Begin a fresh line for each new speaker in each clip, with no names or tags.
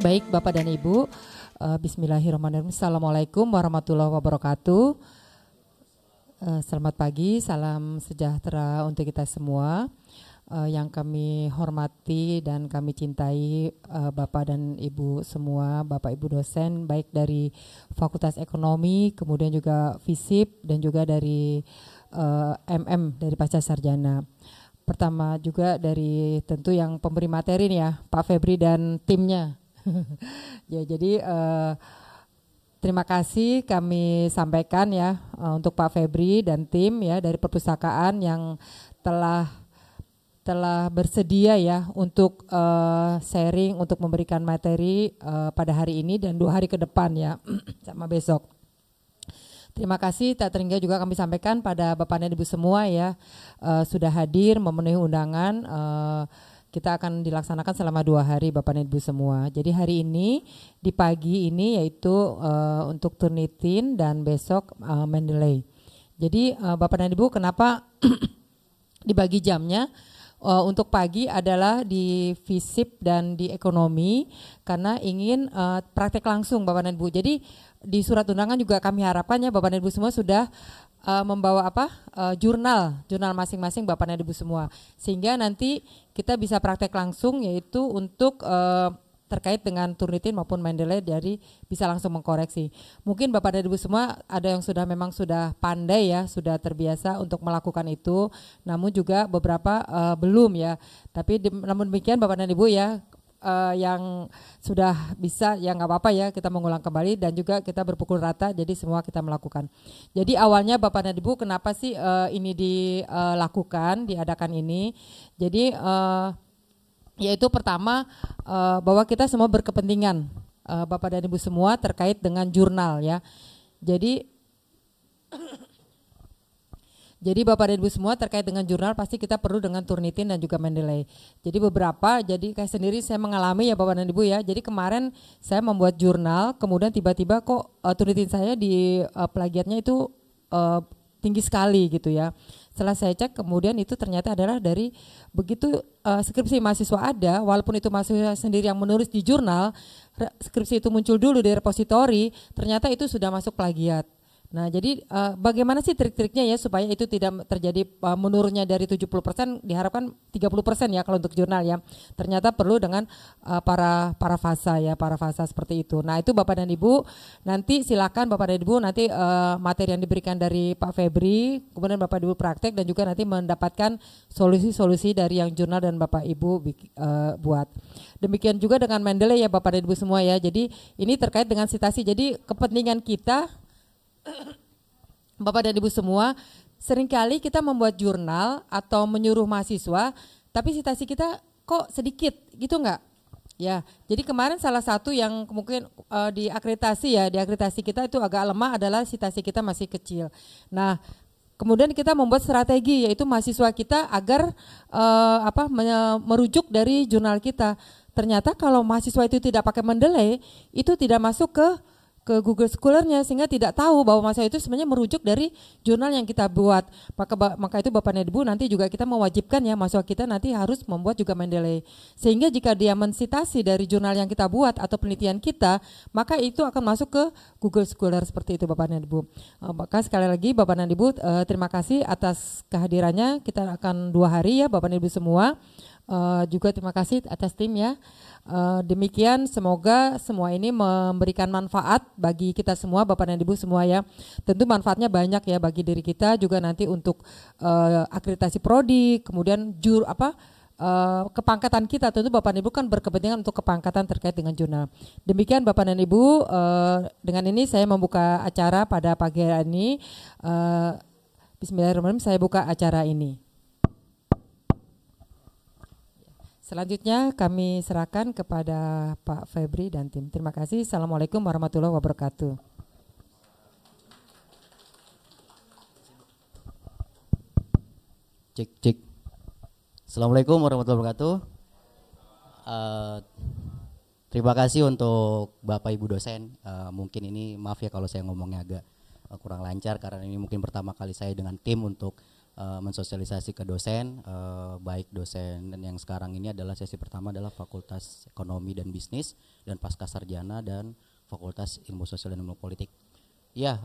Baik Bapak dan Ibu, Bismillahirrahmanirrahim. Assalamualaikum warahmatullahi wabarakatuh. Selamat pagi, salam sejahtera untuk kita semua. Yang kami hormati dan kami cintai Bapak dan Ibu semua, Bapak Ibu dosen, baik dari Fakultas Ekonomi, kemudian juga FISIP dan juga dari dari Pasca Sarjana. Pertama juga dari tentu yang pemberi materi nih ya, Pak Febri dan timnya. Ya, jadi terima kasih kami sampaikan ya untuk Pak Febri dan tim ya dari perpustakaan yang telah bersedia ya untuk sharing, untuk memberikan materi pada hari ini dan 2 hari ke depan ya sama besok. Terima kasih tak terhingga juga kami sampaikan pada Bapak dan Ibu semua ya sudah hadir memenuhi undangan. Kita akan dilaksanakan selama 2 hari Bapak dan Ibu semua. Jadi hari ini di pagi ini yaitu untuk Turnitin dan besok Mendeley. Jadi Bapak dan Ibu kenapa dibagi jamnya? Untuk pagi adalah di FISIP dan di ekonomi karena ingin praktek langsung Bapak dan Ibu. Jadi di surat undangan juga kami harapkannya Bapak dan Ibu semua sudah membawa jurnal masing-masing Bapak dan Ibu semua. Sehingga nanti kita bisa praktek langsung yaitu untuk terkait dengan Turnitin maupun Mendeley dari bisa langsung mengkoreksi. Mungkin Bapak dan Ibu semua ada yang memang sudah pandai ya, sudah terbiasa untuk melakukan itu, namun juga beberapa belum ya. Tapi namun demikian Bapak dan Ibu ya yang sudah bisa ya nggak apa-apa ya, kita mengulang kembali dan juga kita berpukul rata, jadi semua kita melakukan. Jadi awalnya Bapak dan Ibu kenapa sih ini diadakan ini? Jadi yaitu pertama bahwa kita semua berkepentingan Bapak dan Ibu semua terkait dengan jurnal ya. Jadi Bapak dan Ibu semua terkait dengan jurnal pasti kita perlu dengan Turnitin dan juga Mendeley. Jadi kayak sendiri saya mengalami ya Bapak dan Ibu ya. Jadi kemarin saya membuat jurnal, kemudian tiba-tiba kok Turnitin saya di plagiatnya itu tinggi sekali gitu ya. Setelah saya cek kemudian itu ternyata adalah dari begitu skripsi mahasiswa ada, walaupun itu mahasiswa sendiri yang menulis di jurnal, skripsi itu muncul dulu di repositori, ternyata itu sudah masuk plagiat. Nah jadi bagaimana sih trik-triknya ya supaya itu tidak terjadi menurunnya dari 70% diharapkan 30% ya kalau untuk jurnal ya. Ternyata perlu dengan para fasa seperti itu. Nah itu Bapak dan Ibu nanti silakan Bapak dan Ibu nanti materi yang diberikan dari Pak Febri, kemudian Bapak dan Ibu praktek dan juga nanti mendapatkan solusi-solusi dari yang jurnal dan Bapak Ibu buat. Demikian juga dengan Mendeley ya Bapak dan Ibu semua ya. Jadi ini terkait dengan sitasi. Jadi kepentingan kita Bapak dan Ibu semua, seringkali kita membuat jurnal atau menyuruh mahasiswa, tapi citasi kita kok sedikit, gitu enggak? Ya, jadi kemarin salah satu yang mungkin di akreditasi kita itu agak lemah adalah citasi kita masih kecil. Nah, kemudian kita membuat strategi yaitu mahasiswa kita agar merujuk dari jurnal kita. Ternyata kalau mahasiswa itu tidak pakai Mendeley, itu tidak masuk ke Google Scholar-nya sehingga tidak tahu bahwa mahasiswa itu sebenarnya merujuk dari jurnal yang kita buat. Maka itu Bapak dan Ibu nanti juga kita mewajibkan ya mahasiswa kita nanti harus membuat juga Mendeley. Sehingga jika dia mensitasi dari jurnal yang kita buat atau penelitian kita, maka itu akan masuk ke Google Scholar seperti itu Bapak dan Ibu. Maka sekali lagi Bapak dan Ibu terima kasih atas kehadirannya. Kita akan 2 hari ya Bapak dan Ibu semua. Juga terima kasih atas tim ya. Demikian semoga semua ini memberikan manfaat bagi kita semua Bapak dan Ibu semua ya. Tentu manfaatnya banyak ya bagi diri kita juga nanti untuk akreditasi prodi, kemudian kepangkatan kita tentu Bapak dan Ibu kan berkepentingan untuk kepangkatan terkait dengan jurnal. Demikian Bapak dan Ibu, dengan ini saya membuka acara pada pagi hari ini. Bismillahirrahmanirrahim, saya buka acara ini. Selanjutnya kami serahkan kepada Pak Febri dan tim. Terima kasih. Assalamualaikum warahmatullahi wabarakatuh.
Cek. Assalamualaikum warahmatullahi wabarakatuh. Terima kasih untuk Bapak Ibu dosen. Mungkin ini maaf ya kalau saya ngomongnya agak kurang lancar karena ini mungkin pertama kali saya dengan tim untuk mensosialisasi ke dosen, baik dosen dan yang sekarang ini adalah sesi pertama adalah Fakultas Ekonomi dan Bisnis dan Pasca Sarjana dan Fakultas Ilmu Sosial dan Ilmu Politik. Ya,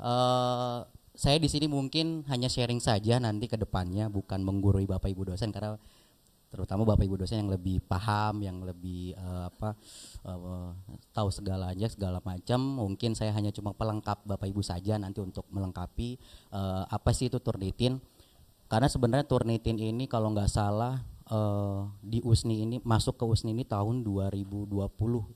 saya di sini mungkin hanya sharing saja nanti ke depannya, bukan menggurui Bapak Ibu dosen karena terutama Bapak Ibu dosen yang lebih paham, yang lebih tahu segalanya segala macam. Mungkin saya hanya cuma pelengkap Bapak Ibu saja nanti untuk melengkapi apa sih itu Turnitin. Karena sebenarnya Turnitin ini kalau nggak salah di USNI ini masuk ke USNI ini tahun 2020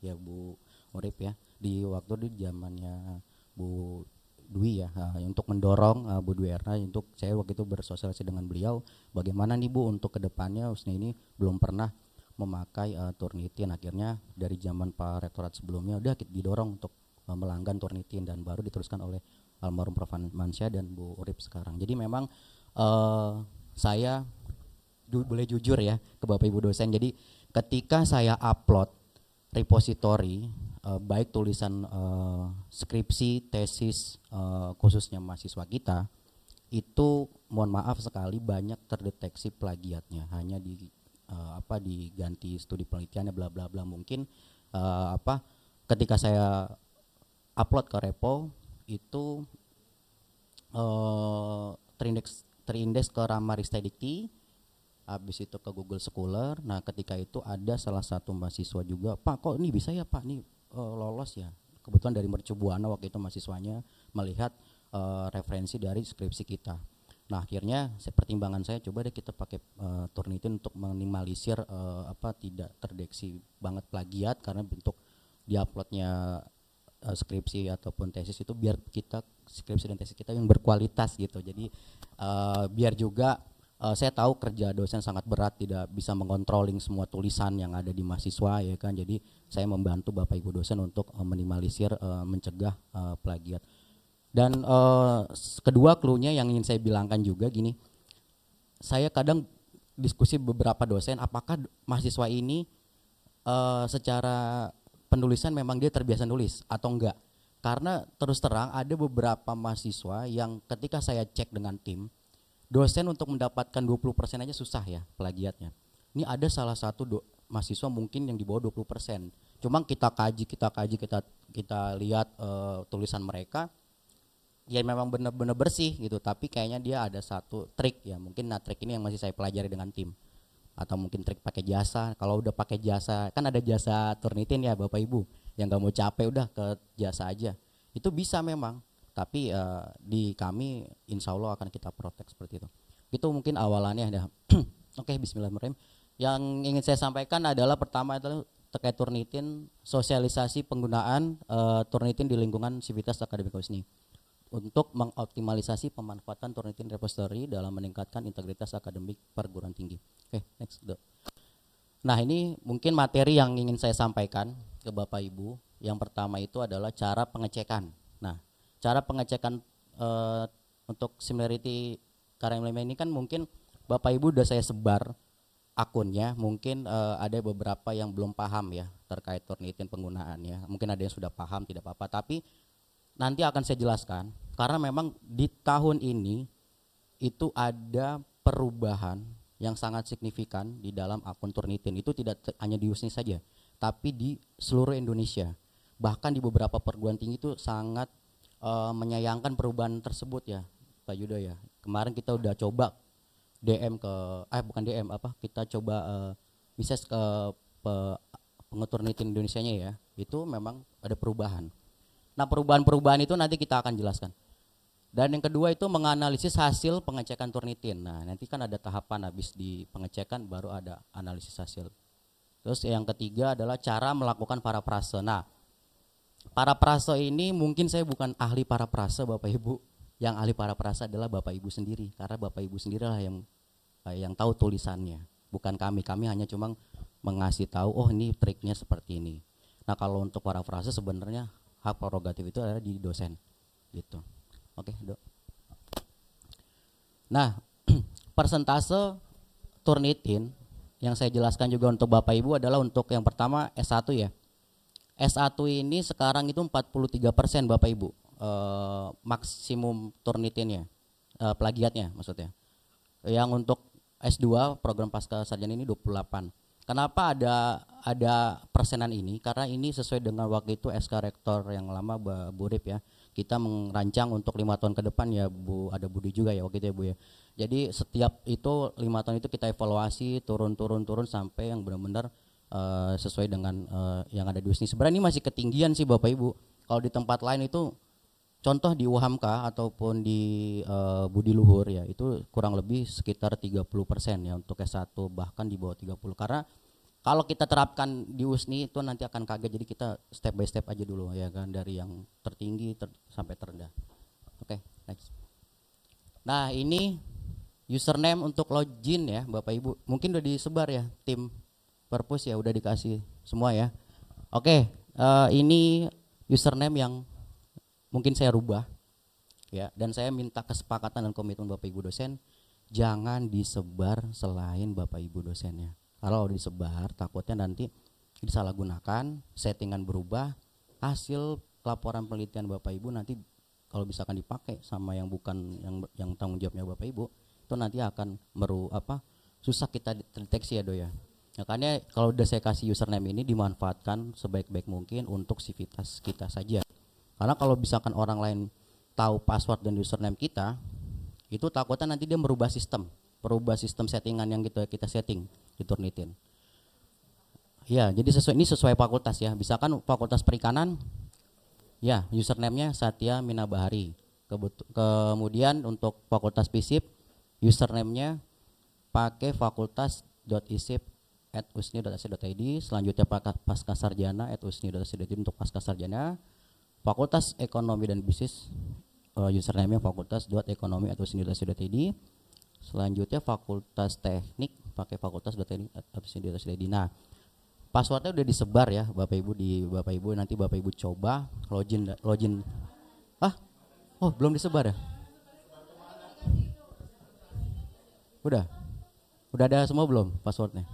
ya Bu Urip ya, di waktu di zamannya Bu Dwi ya, untuk mendorong Bu Dwi Erna untuk saya waktu itu bersosialisasi dengan beliau bagaimana nih Bu untuk kedepannya USNI ini belum pernah memakai Turnitin. Akhirnya dari zaman Pak Rektorat sebelumnya udah didorong untuk melanggan Turnitin dan baru diteruskan oleh almarhum Prof. Mansyah dan Bu Urip sekarang. Jadi memang saya boleh jujur ya ke Bapak Ibu dosen. Jadi ketika saya upload repository baik tulisan skripsi, tesis khususnya mahasiswa kita itu mohon maaf sekali banyak terdeteksi plagiatnya. Hanya diganti studi penelitiannya bla bla bla. Mungkin ketika saya upload ke repo itu terindeks ke Rama Ristek-Dikti, habis itu ke Google Scholar. Nah ketika itu ada salah satu mahasiswa juga, Pak kok ini bisa ya Pak, ini lolos ya. Kebetulan dari Mercu Buana waktu itu mahasiswanya melihat referensi dari skripsi kita. Nah akhirnya pertimbangan saya coba deh kita pakai Turnitin untuk minimalisir tidak terdeteksi banget plagiat, karena bentuk diuploadnya skripsi ataupun tesis itu biar kita skripsi dan tesis kita yang berkualitas gitu. Jadi biar juga saya tahu kerja dosen sangat berat, tidak bisa mengontrolling semua tulisan yang ada di mahasiswa ya kan. Jadi saya membantu Bapak Ibu dosen untuk minimalisir mencegah plagiat. Dan kedua cluenya yang ingin saya bilangkan juga gini, saya kadang diskusi beberapa dosen apakah mahasiswa ini secara penulisan memang dia terbiasa nulis atau enggak. Karena terus terang ada beberapa mahasiswa yang ketika saya cek dengan tim, dosen untuk mendapatkan 20% aja susah ya plagiatnya. Ini ada salah satu mahasiswa mungkin yang di bawah 20%. Cuma kita kaji, kita lihat tulisan mereka, ya memang benar-benar bersih gitu. Tapi kayaknya dia ada satu trik ya, mungkin trik ini yang masih saya pelajari dengan tim. Atau mungkin trik pakai jasa. Kalau udah pakai jasa, kan ada jasa Turnitin ya Bapak Ibu, yang gak mau capek udah ke jasa aja, itu bisa memang. Tapi di kami insya Allah akan kita protek seperti itu. Itu mungkin awalannya ya. Oke, bismillahirrahmanirrahim. Yang ingin saya sampaikan adalah pertama adalah terkait Turnitin, sosialisasi penggunaan Turnitin di lingkungan Sivitas Akademik USNI untuk mengoptimalisasi pemanfaatan Turnitin repository dalam meningkatkan integritas akademik perguruan tinggi. Oke, next. Nah ini mungkin materi yang ingin saya sampaikan ke Bapak Ibu. Yang pertama itu adalah cara pengecekan. Nah cara pengecekan untuk similarity karya ini kan mungkin Bapak Ibu udah saya sebar akunnya. Mungkin ada beberapa yang belum paham ya terkait Turnitin penggunaannya. Mungkin ada yang sudah paham, tidak apa-apa. Tapi nanti akan saya jelaskan. Karena memang di tahun ini itu ada perubahan yang sangat signifikan di dalam akun Turnitin. Itu tidak hanya di USNI saja, tapi di seluruh Indonesia. Bahkan di beberapa perguruan tinggi itu sangat menyayangkan perubahan tersebut ya Pak Yudo ya. Kemarin kita udah coba DM ke kita coba misalnya ke Turnitin Indonesianya ya. Itu memang ada perubahan. Nah perubahan-perubahan itu nanti kita akan jelaskan. Dan yang kedua itu menganalisis hasil pengecekan Turnitin. Nah nanti kan ada tahapan habis di pengecekan baru ada analisis hasil. Terus yang ketiga adalah cara melakukan parafrase. Nah parafrase ini mungkin saya bukan ahli parafrase Bapak Ibu. Yang ahli parafrase adalah Bapak Ibu sendiri. Karena Bapak Ibu sendirilah yang tahu tulisannya. Bukan kami. Kami hanya cuma mengasih tahu oh ini triknya seperti ini. Nah kalau untuk parafrase sebenarnya hak prerogatif itu ada di dosen gitu. Oke, Dok. Nah, persentase Turnitin yang saya jelaskan juga untuk Bapak Ibu adalah untuk yang pertama S1 ya. S1 ini sekarang itu 43% Bapak Ibu maksimum Turnitinnya, plagiatnya maksudnya. Yang untuk S2 program pasca sarjana ini 28. Kenapa ada persenan ini? Karena ini sesuai dengan waktu itu SK Rektor yang lama Bu Rip ya. Kita merancang untuk 5 tahun ke depan ya Bu, ada Budi juga ya waktu itu ya Bu ya. Jadi setiap itu 5 tahun itu kita evaluasi turun sampai yang benar-benar sesuai dengan yang ada di USNI. Sebenarnya ini masih ketinggian sih Bapak Ibu. Kalau di tempat lain itu contoh di UHAMKA ataupun di Budi Luhur ya itu kurang lebih sekitar 30% ya untuk S1, bahkan di bawah 30. Karena kalau kita terapkan di USNI itu nanti akan kaget, jadi kita step by step aja dulu ya kan, dari yang tertinggi sampai terendah. Oke, next. Nah ini username untuk login ya Bapak Ibu, mungkin udah disebar ya tim Perpus ya, udah dikasih semua ya. Oke, ini username yang mungkin saya rubah ya, dan saya minta kesepakatan dan komitmen Bapak Ibu dosen jangan disebar selain Bapak Ibu dosennya. Kalau disebar takutnya nanti disalahgunakan, settingan berubah, hasil laporan penelitian Bapak Ibu nanti kalau misalkan dipakai sama yang bukan yang tanggung jawabnya Bapak Ibu, itu nanti akan susah kita deteksi ya Do ya. Makanya kalau udah saya kasih username ini dimanfaatkan sebaik-baik mungkin untuk sivitas kita saja. Karena kalau misalkan orang lain tahu password dan username kita, itu takutnya nanti dia merubah sistem settingan yang kita setting di Turnitin. Ya, jadi ini sesuai fakultas ya. Misalkan fakultas perikanan, ya username-nya Satya Minabahari. Kemudian untuk fakultas FISIP, username-nya pakai fakultas.isip@usni.ac.id. Selanjutnya pasca sarjana @usni.ac.id untuk pasca sarjana. Fakultas Ekonomi dan Bisnis, username-nya fakultas.ekonomi@usni.ac.id. Selanjutnya Fakultas Teknik pakai fakultas.teknik@usni.ac.id. Nah, passwordnya udah disebar ya Bapak Ibu, nanti Bapak Ibu coba login. Belum disebar ya? Udah ada semua belum passwordnya?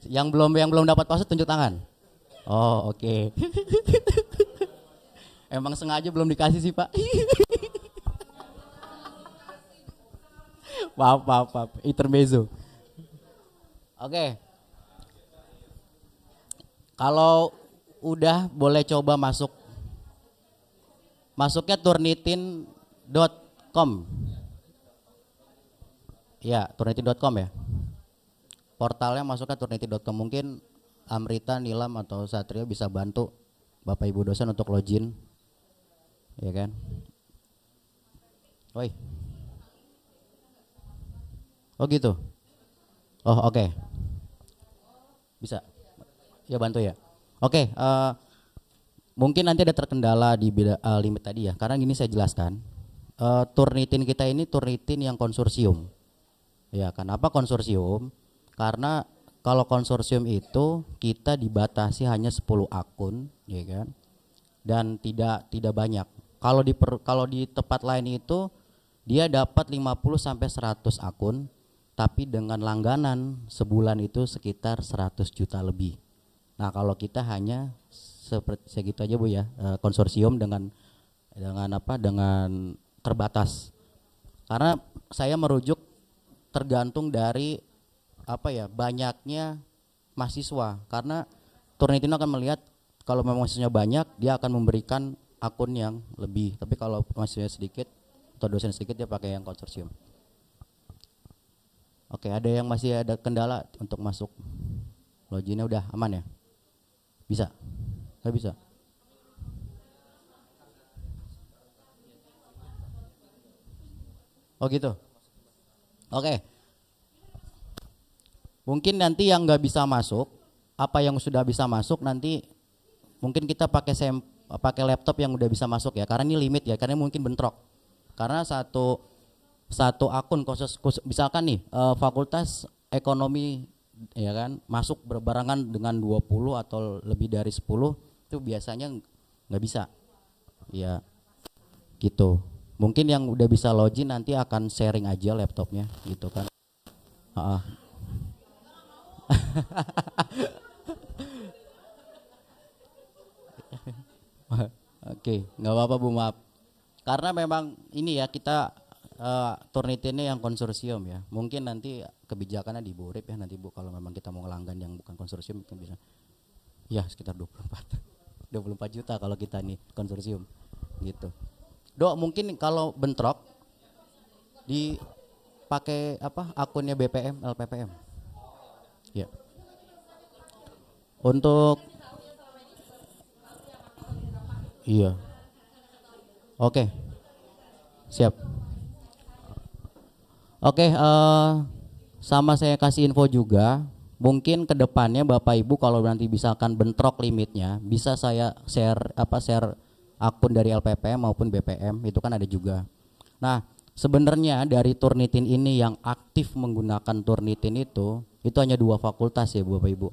Yang belum dapat password tunjuk tangan. Oh oke. Emang sengaja belum dikasih sih Pak. Maaf, intermezzo. Oke. Kalau udah boleh coba masuknya turnitin.com. Ya, turnitin.com ya. Portalnya masuknya turnitin.com. Mungkin Amrita, Nilam atau Satrio bisa bantu Bapak Ibu dosen untuk login. Ya kan? Woi. Oh gitu. Oh oke. Bisa. Ya bantu ya. Oke. Mungkin nanti ada terkendala di limit tadi ya. Karena gini saya jelaskan. Turnitin kita ini turnitin yang konsorsium. Ya, kenapa konsorsium? Karena kalau konsorsium itu kita dibatasi hanya 10 akun, ya kan? Dan tidak banyak. Kalau di tempat lain itu dia dapat 50 sampai 100 akun, tapi dengan langganan sebulan itu sekitar 100 juta lebih. Nah, kalau kita hanya seperti segitu aja Bu ya, konsorsium dengan terbatas. Karena saya merujuk tergantung dari banyaknya mahasiswa. Karena Turnitin akan melihat kalau memang mahasiswanya banyak, dia akan memberikan akun yang lebih. Tapi kalau mahasiswanya sedikit atau dosen sedikit, dia pakai yang konsorsium. Oke, ada yang masih ada kendala untuk masuk loginnya, udah aman ya? Bisa? Nggak bisa? Oh gitu? Oke. Mungkin nanti yang nggak bisa masuk, apa yang sudah bisa masuk nanti mungkin kita pakai laptop yang udah bisa masuk ya, karena ini limit ya, karena mungkin bentrok. Karena satu akun khusus misalkan nih fakultas ekonomi ya kan masuk berbarengan dengan 20 atau lebih dari 10, itu biasanya nggak bisa ya gitu. Mungkin yang udah bisa login nanti akan sharing aja laptopnya gitu kan. Oke, nggak apa-apa Bu, maaf. Karena memang ini ya kita Turnitin ini yang konsorsium ya. Mungkin nanti kebijakannya di Bu Urip ya nanti Bu, kalau memang kita mau ngelanggan yang bukan konsorsium mungkin bisa. Ya sekitar 24 juta kalau kita nih konsorsium gitu. Dok, mungkin kalau bentrok dipakai apa akunnya BPM LPPM. Ya. Untuk iya. Oke. Siap. Oke, sama saya kasih info juga. Mungkin kedepannya Bapak Ibu kalau nanti misalkan bentrok limitnya, bisa saya share akun dari LPPM maupun BPM, itu kan ada juga. Nah, sebenarnya dari Turnitin ini yang aktif menggunakan Turnitin itu hanya 2 fakultas ya Bapak Ibu.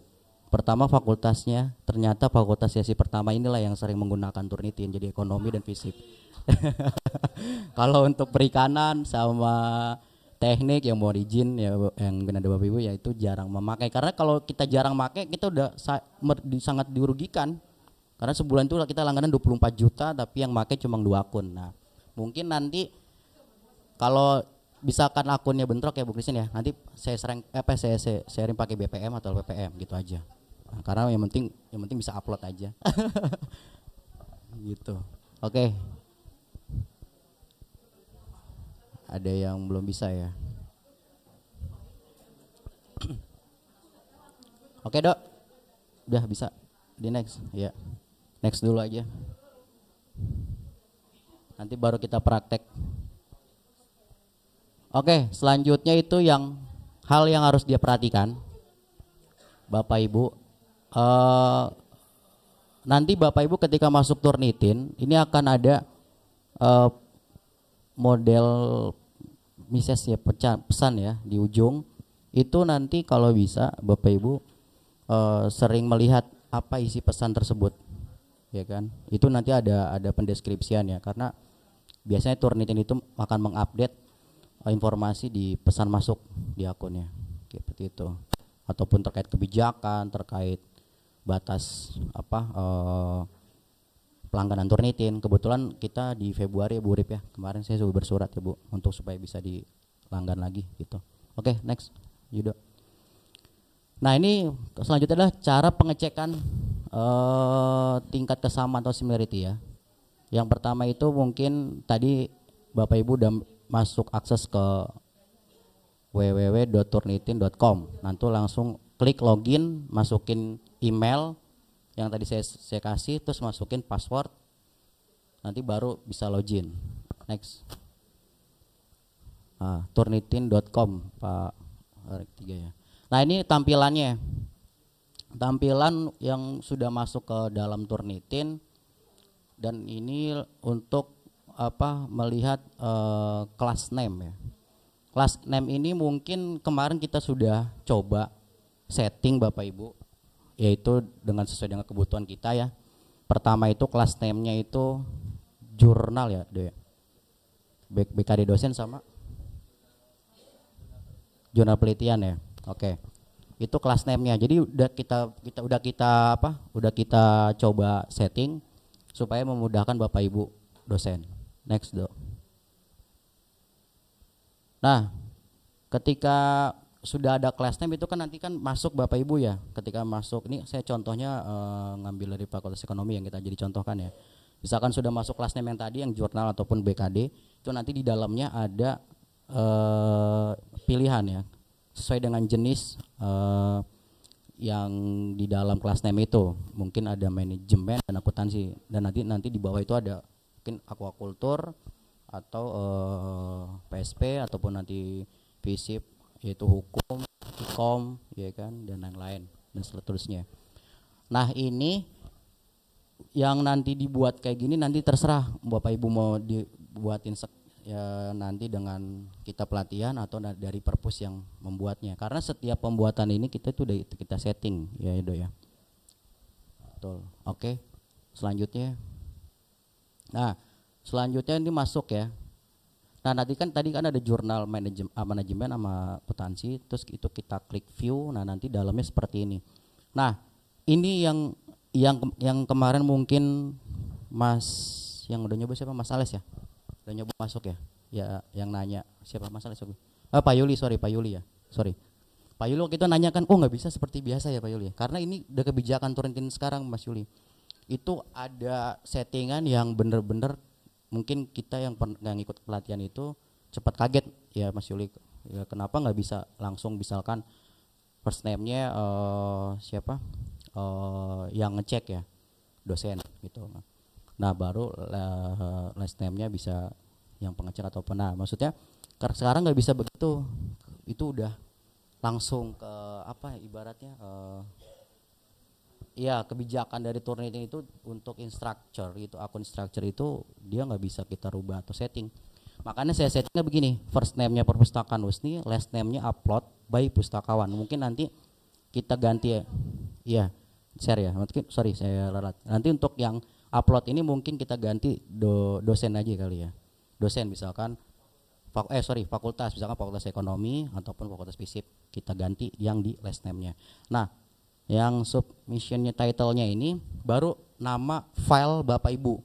Pertama fakultasnya, ternyata fakultas sesi pertama inilah yang sering menggunakan Turnitin, jadi ekonomi dan fisip. Kalau untuk perikanan sama teknik yang mau izin ya yang benar Bapak Ibu ya itu jarang memakai, karena kalau kita jarang pakai kita udah sangat dirugikan, karena sebulan itu kita langganan 24 juta tapi yang pakai cuma 2 akun. Nah mungkin nanti kalau misalkan akunnya bentrok ya Bu Christine ya, nanti saya sharing pakai BPM atau LPPM gitu aja. Nah, karena yang penting bisa upload aja. Gitu. Oke. Ada yang belum bisa ya? Oke Dok, udah bisa di next ya, next dulu aja. Nanti baru kita praktek. Oke, selanjutnya itu hal yang harus dia perhatikan, Bapak Ibu. Nanti Bapak Ibu ketika masuk Turnitin ini akan ada model message ya, pesan ya di ujung itu. Nanti kalau bisa Bapak Ibu sering melihat apa isi pesan tersebut ya kan, itu nanti ada pendeskripsian ya, karena biasanya Turnitin itu akan mengupdate informasi di pesan masuk di akunnya seperti itu, ataupun terkait kebijakan, terkait batas pelangganan Turnitin. Kebetulan kita di Februari ya Bu Urip ya, kemarin saya sudah bersurat ya Bu untuk supaya bisa dilanggan lagi gitu. Oke, next Yudo. Nah ini selanjutnya adalah cara pengecekan tingkat kesamaan atau similarity ya. Yang pertama itu mungkin tadi Bapak Ibu udah masuk akses ke www.turnitin.com, nanti langsung klik login, masukin email yang tadi saya kasih, terus masukin password, nanti baru bisa login. Next. Turnitin.com Pak Rek 3 ya. Nah ini tampilannya, tampilan yang sudah masuk ke dalam Turnitin, dan ini untuk melihat class name ya. Class name ini mungkin kemarin kita sudah coba setting Bapak Ibu, yaitu sesuai dengan kebutuhan kita ya. Pertama itu class name-nya itu jurnal ya, BKD dosen sama jurnal penelitian ya. Oke. Itu class name-nya. Jadi udah kita coba setting supaya memudahkan Bapak Ibu dosen. Next, Dok. Nah, ketika sudah ada class name itu kan nanti kan masuk Bapak Ibu ya. Ketika masuk ini saya contohnya ngambil dari Fakultas Ekonomi yang kita jadi contohkan ya. Misalkan sudah masuk class name yang tadi yang jurnal ataupun BKD, itu nanti di dalamnya ada pilihan ya sesuai dengan jenis yang di dalam class name itu. Mungkin ada manajemen dan akuntansi, dan nanti di bawah itu ada mungkin aquaculture atau PSP ataupun nanti FISIP yaitu hukum, ikom ya kan, dan lain-lain dan seterusnya. Nah ini yang nanti dibuat kayak gini nanti terserah Bapak Ibu mau dibuatin ya nanti dengan kita pelatihan atau dari perpus yang membuatnya, karena setiap pembuatan ini kita tuh udah kita setting ya Edo ya. Betul. Oke. Selanjutnya. Nah, selanjutnya ini masuk ya. Nah, tadi kan ada jurnal manajemen sama akuntansi, terus itu kita klik view. Nah, nanti dalamnya seperti ini. Nah, ini yang kemarin mungkin Mas yang udah nyoba siapa? Mas Ales ya? Udah nyoba masuk ya? ya yang nanya siapa masalah siapa? Pak Yuli, Pak Yuli ya. Sorry. Pak Yuli kita nanyakan, oh nggak bisa seperti biasa ya Pak Yuli. Karena ini udah kebijakan Turnitin sekarang Mas Yuli. Itu ada settingan yang bener-bener mungkin kita yang ikut pelatihan itu cepat kaget ya Mas Yuli. Ya, kenapa nggak bisa langsung misalkan first name-nya siapa yang ngecek ya dosen gitu. Nah baru last name-nya bisa yang pengecek atau apa. Nah maksudnya sekarang nggak bisa begitu, itu udah langsung ke apa ibaratnya ya kebijakan dari Turnitin itu untuk instructor itu akun instructor itu dia nggak bisa kita rubah atau setting. Makanya saya settingnya begini, first name-nya Perpustakaan Husni, last name-nya upload by Pustakawan. Mungkin nanti kita ganti ya, iya share ya. Mungkin sorry saya lelat. Nanti untuk yang upload ini mungkin kita ganti dosen aja kali ya. Dosen misalkan fakultas misalkan fakultas ekonomi ataupun fakultas fisip kita ganti yang di last name-nya. Nah, yang submissionnya title-nya ini baru nama file Bapak Ibu.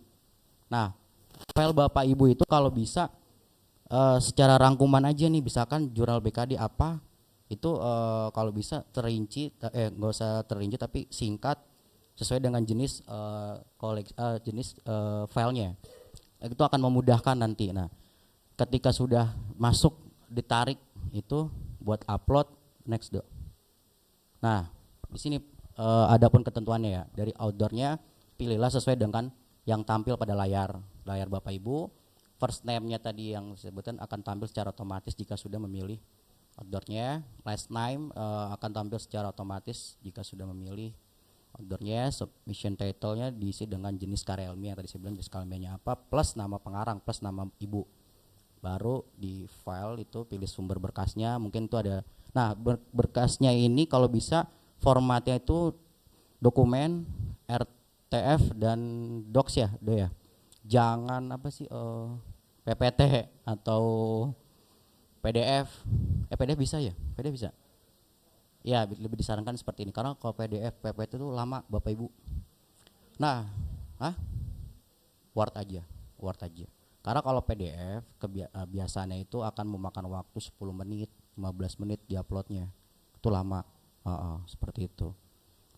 Nah, file Bapak Ibu itu kalau bisa secara rangkuman aja nih, misalkan jurnal BKD apa itu kalau bisa terinci nggak usah terinci tapi singkat sesuai dengan jenis filenya. Itu akan memudahkan nanti. Nah, ketika sudah masuk ditarik itu buat upload next do. Nah, di sini adapun ketentuannya ya. Dari outdoornya pilihlah sesuai dengan yang tampil pada layar Bapak Ibu. First name-nya tadi yang disebutkan akan tampil secara otomatis jika sudah memilih outdoornya. Last name akan tampil secara otomatis jika sudah memilih outdoornya. Submission title-nya diisi dengan jenis karya ilmiah yang tadi saya bilang jenis karya ilmiahnya apa, plus nama pengarang, plus nama ibu. Baru di file itu pilih sumber berkasnya, mungkin itu ada. Nah, berkasnya ini kalau bisa formatnya itu dokumen, RTF dan docs ya, Do ya. Jangan apa sih PPT atau PDF. PDF bisa ya? PDF bisa. Ya, lebih disarankan seperti ini karena kalau PDF, PPT itu lama Bapak Ibu. Nah, Word aja. Karena kalau PDF biasanya itu akan memakan waktu 10 menit, 15 menit diuploadnya. Itu lama. Seperti itu.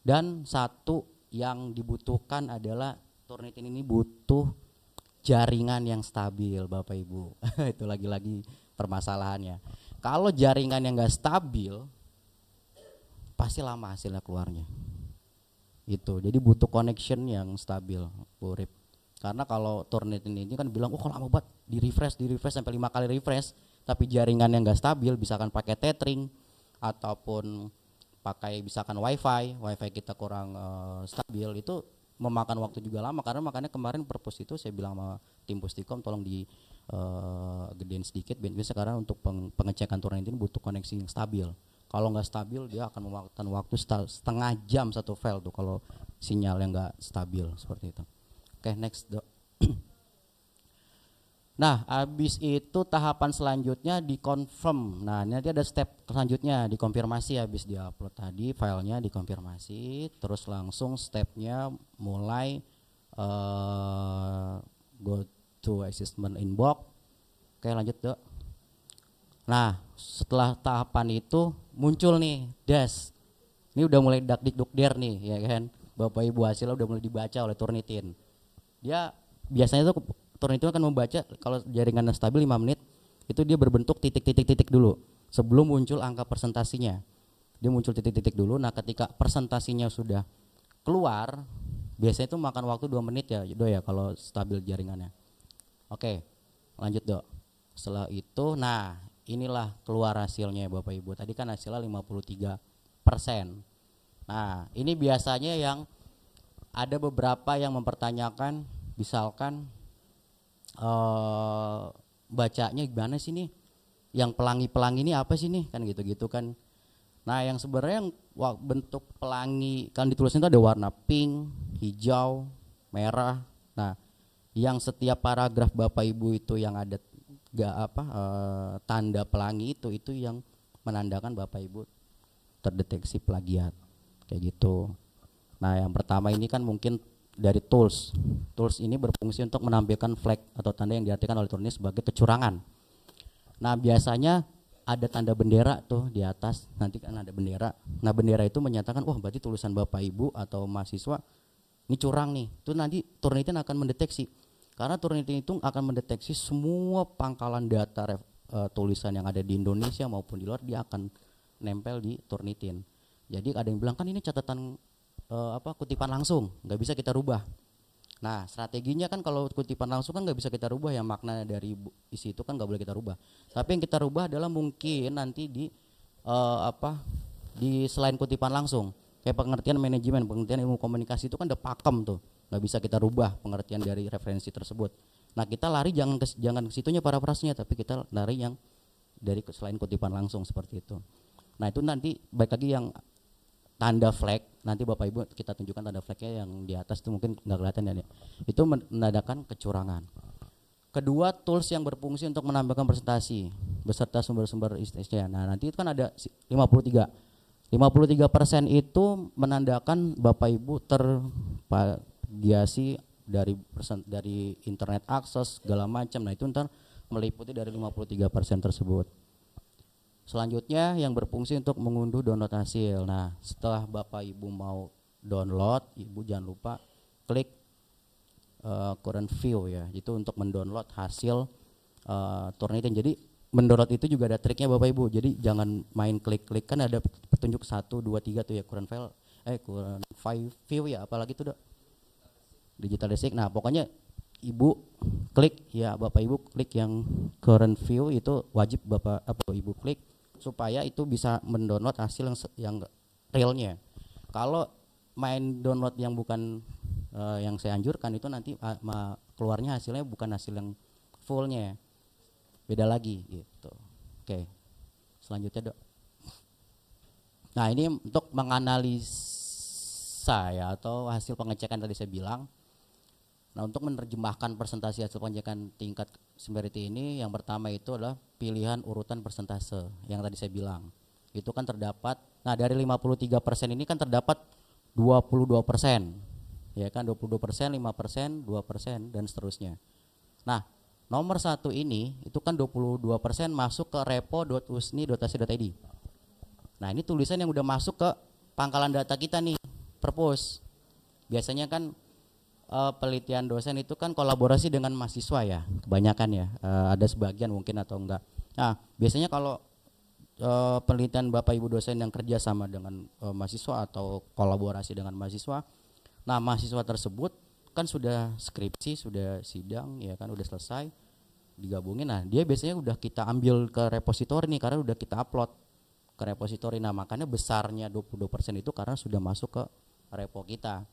Dan satu yang dibutuhkan adalah Turnitin ini butuh jaringan yang stabil Bapak Ibu. Itu lagi-lagi permasalahannya. Kalau jaringan yang enggak stabil pasti lama hasilnya keluarnya. Itu. Jadi butuh connection yang stabil, Bu Rip. Karena kalau Turnitin ini kan bilang, "Oh, kalau lama banget di refresh sampai 5 kali refresh." Tapi jaringan yang enggak stabil, misalkan pakai tethering ataupun pakai misalkan wifi kita kurang stabil, itu memakan waktu juga lama. Karena makanya kemarin purpose itu saya bilang sama tim Pustikom tolong di gedein sedikit bandwidth sekarang untuk pengecekan Turnitin ini butuh koneksi yang stabil. Kalau nggak stabil dia akan memakan waktu setengah jam satu file tuh kalau sinyal yang nggak stabil seperti itu. Oke, next Dok. Nah, habis itu tahapan selanjutnya dikonfirm. Nah, nanti ada step selanjutnya dikonfirmasi. Habis diupload tadi filenya dikonfirmasi, terus langsung stepnya mulai go to assessment inbox. Oke, lanjut Dok. Nah, setelah tahapan itu muncul nih dash. Ini udah mulai dakdikdukder nih, ya kan? Bapak Ibu hasilnya udah mulai dibaca oleh Turnitin. Dia biasanya tuh Turnitin akan membaca kalau jaringan stabil 5 menit itu dia berbentuk titik-titik dulu sebelum muncul angka persentasinya. Dia muncul titik-titik dulu. Nah, ketika persentasinya sudah keluar, biasanya itu makan waktu 2 menit ya, Do ya kalau stabil jaringannya. Oke, lanjut Do. Setelah itu, nah inilah keluar hasilnya Bapak Ibu. Tadi kan hasilnya 53%. Nah, ini biasanya yang ada beberapa yang mempertanyakan, misalkan bacanya gimana sih nih? Yang pelangi-pelangi ini apa sih nih? Kan gitu-gitu kan. Nah, yang sebenarnya bentuk pelangi kan ditulisnya itu ada warna pink, hijau, merah. Nah, yang setiap paragraf Bapak Ibu itu yang ada tanda pelangi itu yang menandakan Bapak Ibu terdeteksi plagiat. Kayak gitu. Nah, yang pertama ini kan mungkin dari tools ini berfungsi untuk menampilkan flag atau tanda yang diartikan oleh Turnitin sebagai kecurangan. Nah biasanya ada tanda bendera tuh di atas, nanti kan ada bendera. Nah bendera itu menyatakan, wah berarti tulisan Bapak Ibu atau mahasiswa ini curang nih. Itu nanti Turnitin akan mendeteksi. Karena Turnitin itu akan mendeteksi semua pangkalan data tulisan yang ada di Indonesia maupun di luar, dia akan nempel di Turnitin. Jadi ada yang bilang kan ini catatan kutipan langsung, nggak bisa kita rubah. Nah strateginya kan kalau kutipan langsung kan nggak bisa kita rubah ya, makna dari isi itu kan nggak boleh kita rubah. Tapi yang kita rubah adalah mungkin nanti di di selain kutipan langsung, kayak pengertian manajemen, pengertian ilmu komunikasi itu kan udah pakem tuh, nggak bisa kita rubah pengertian dari referensi tersebut. Nah kita lari jangan ke situnya parafrasenya, tapi kita lari yang dari selain kutipan langsung seperti itu. Nah itu nanti baik lagi yang tanda flag, nanti Bapak Ibu kita tunjukkan tanda flagnya yang di atas itu mungkin nggak kelihatan ya, itu menandakan kecurangan. Kedua, tools yang berfungsi untuk menambahkan presentasi beserta sumber-sumber istilahnya. Nah nanti itu kan ada 53% itu menandakan Bapak Ibu terplagiasi dari internet akses segala macam. Nah itu ntar meliputi dari 53% tersebut. Selanjutnya yang berfungsi untuk mengunduh download hasil. Nah setelah Bapak Ibu mau download, Ibu jangan lupa klik current view ya, itu untuk mendownload hasil Turnitin. Jadi mendownload itu juga ada triknya Bapak Ibu. Jadi jangan main klik-klik, kan ada petunjuk 1, 2, 3 tuh ya, current file view ya, apalagi tuh Dok, digital basic. Nah pokoknya Ibu klik ya, Bapak Ibu klik yang current view itu wajib Bapak Ibu klik supaya itu bisa mendownload hasil yang realnya. Kalau main download yang bukan yang saya anjurkan itu nanti keluarnya hasilnya bukan hasil yang fullnya, beda lagi gitu. Oke, selanjutnya Dok. Nah ini untuk menganalisa ya, atau hasil pengecekan tadi saya bilang. Nah untuk menerjemahkan presentasi hasil pengecekan tingkat similarity ini, yang pertama itu adalah pilihan urutan persentase yang tadi saya bilang. Itu kan terdapat, nah dari 53% ini kan terdapat 22%, ya kan, 22%, 5%, 2% dan seterusnya. Nah nomor 1 ini itu kan 22% masuk ke repo.usni.ac.id. Nah ini tulisan yang udah masuk ke pangkalan data kita nih, purpose. Biasanya kan penelitian dosen itu kan kolaborasi dengan mahasiswa ya, kebanyakan ya, ada sebagian mungkin atau enggak. Nah biasanya kalau penelitian Bapak Ibu dosen yang kerja sama dengan mahasiswa atau kolaborasi dengan mahasiswa, nah mahasiswa tersebut kan sudah skripsi, sudah sidang ya kan, udah selesai digabungin. Nah dia biasanya udah kita ambil ke repositori nih, karena udah kita upload ke repositori. Nah makanya besarnya 22% itu karena sudah masuk ke repo kita.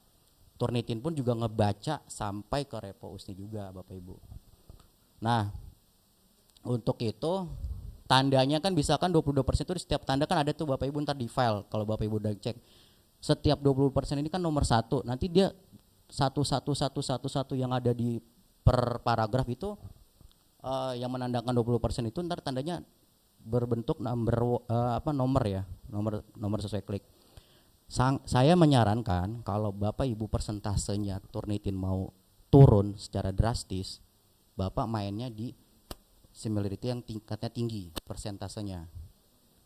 Turnitin pun juga ngebaca sampai ke repo USNI juga Bapak Ibu. Nah untuk itu tandanya kan bisa kan 22% itu di setiap tanda kan ada tuh Bapak Ibu ntar di file. Kalau Bapak Ibu udah cek setiap 20% ini kan nomor 1, nanti dia 11111 yang ada di per paragraf itu yang menandakan 20% itu ntar tandanya berbentuk nomor ya, nomor sesuai klik. Saya menyarankan kalau Bapak Ibu persentasenya Turnitin mau turun secara drastis, Bapak mainnya di similarity yang tingkatnya tinggi persentasenya.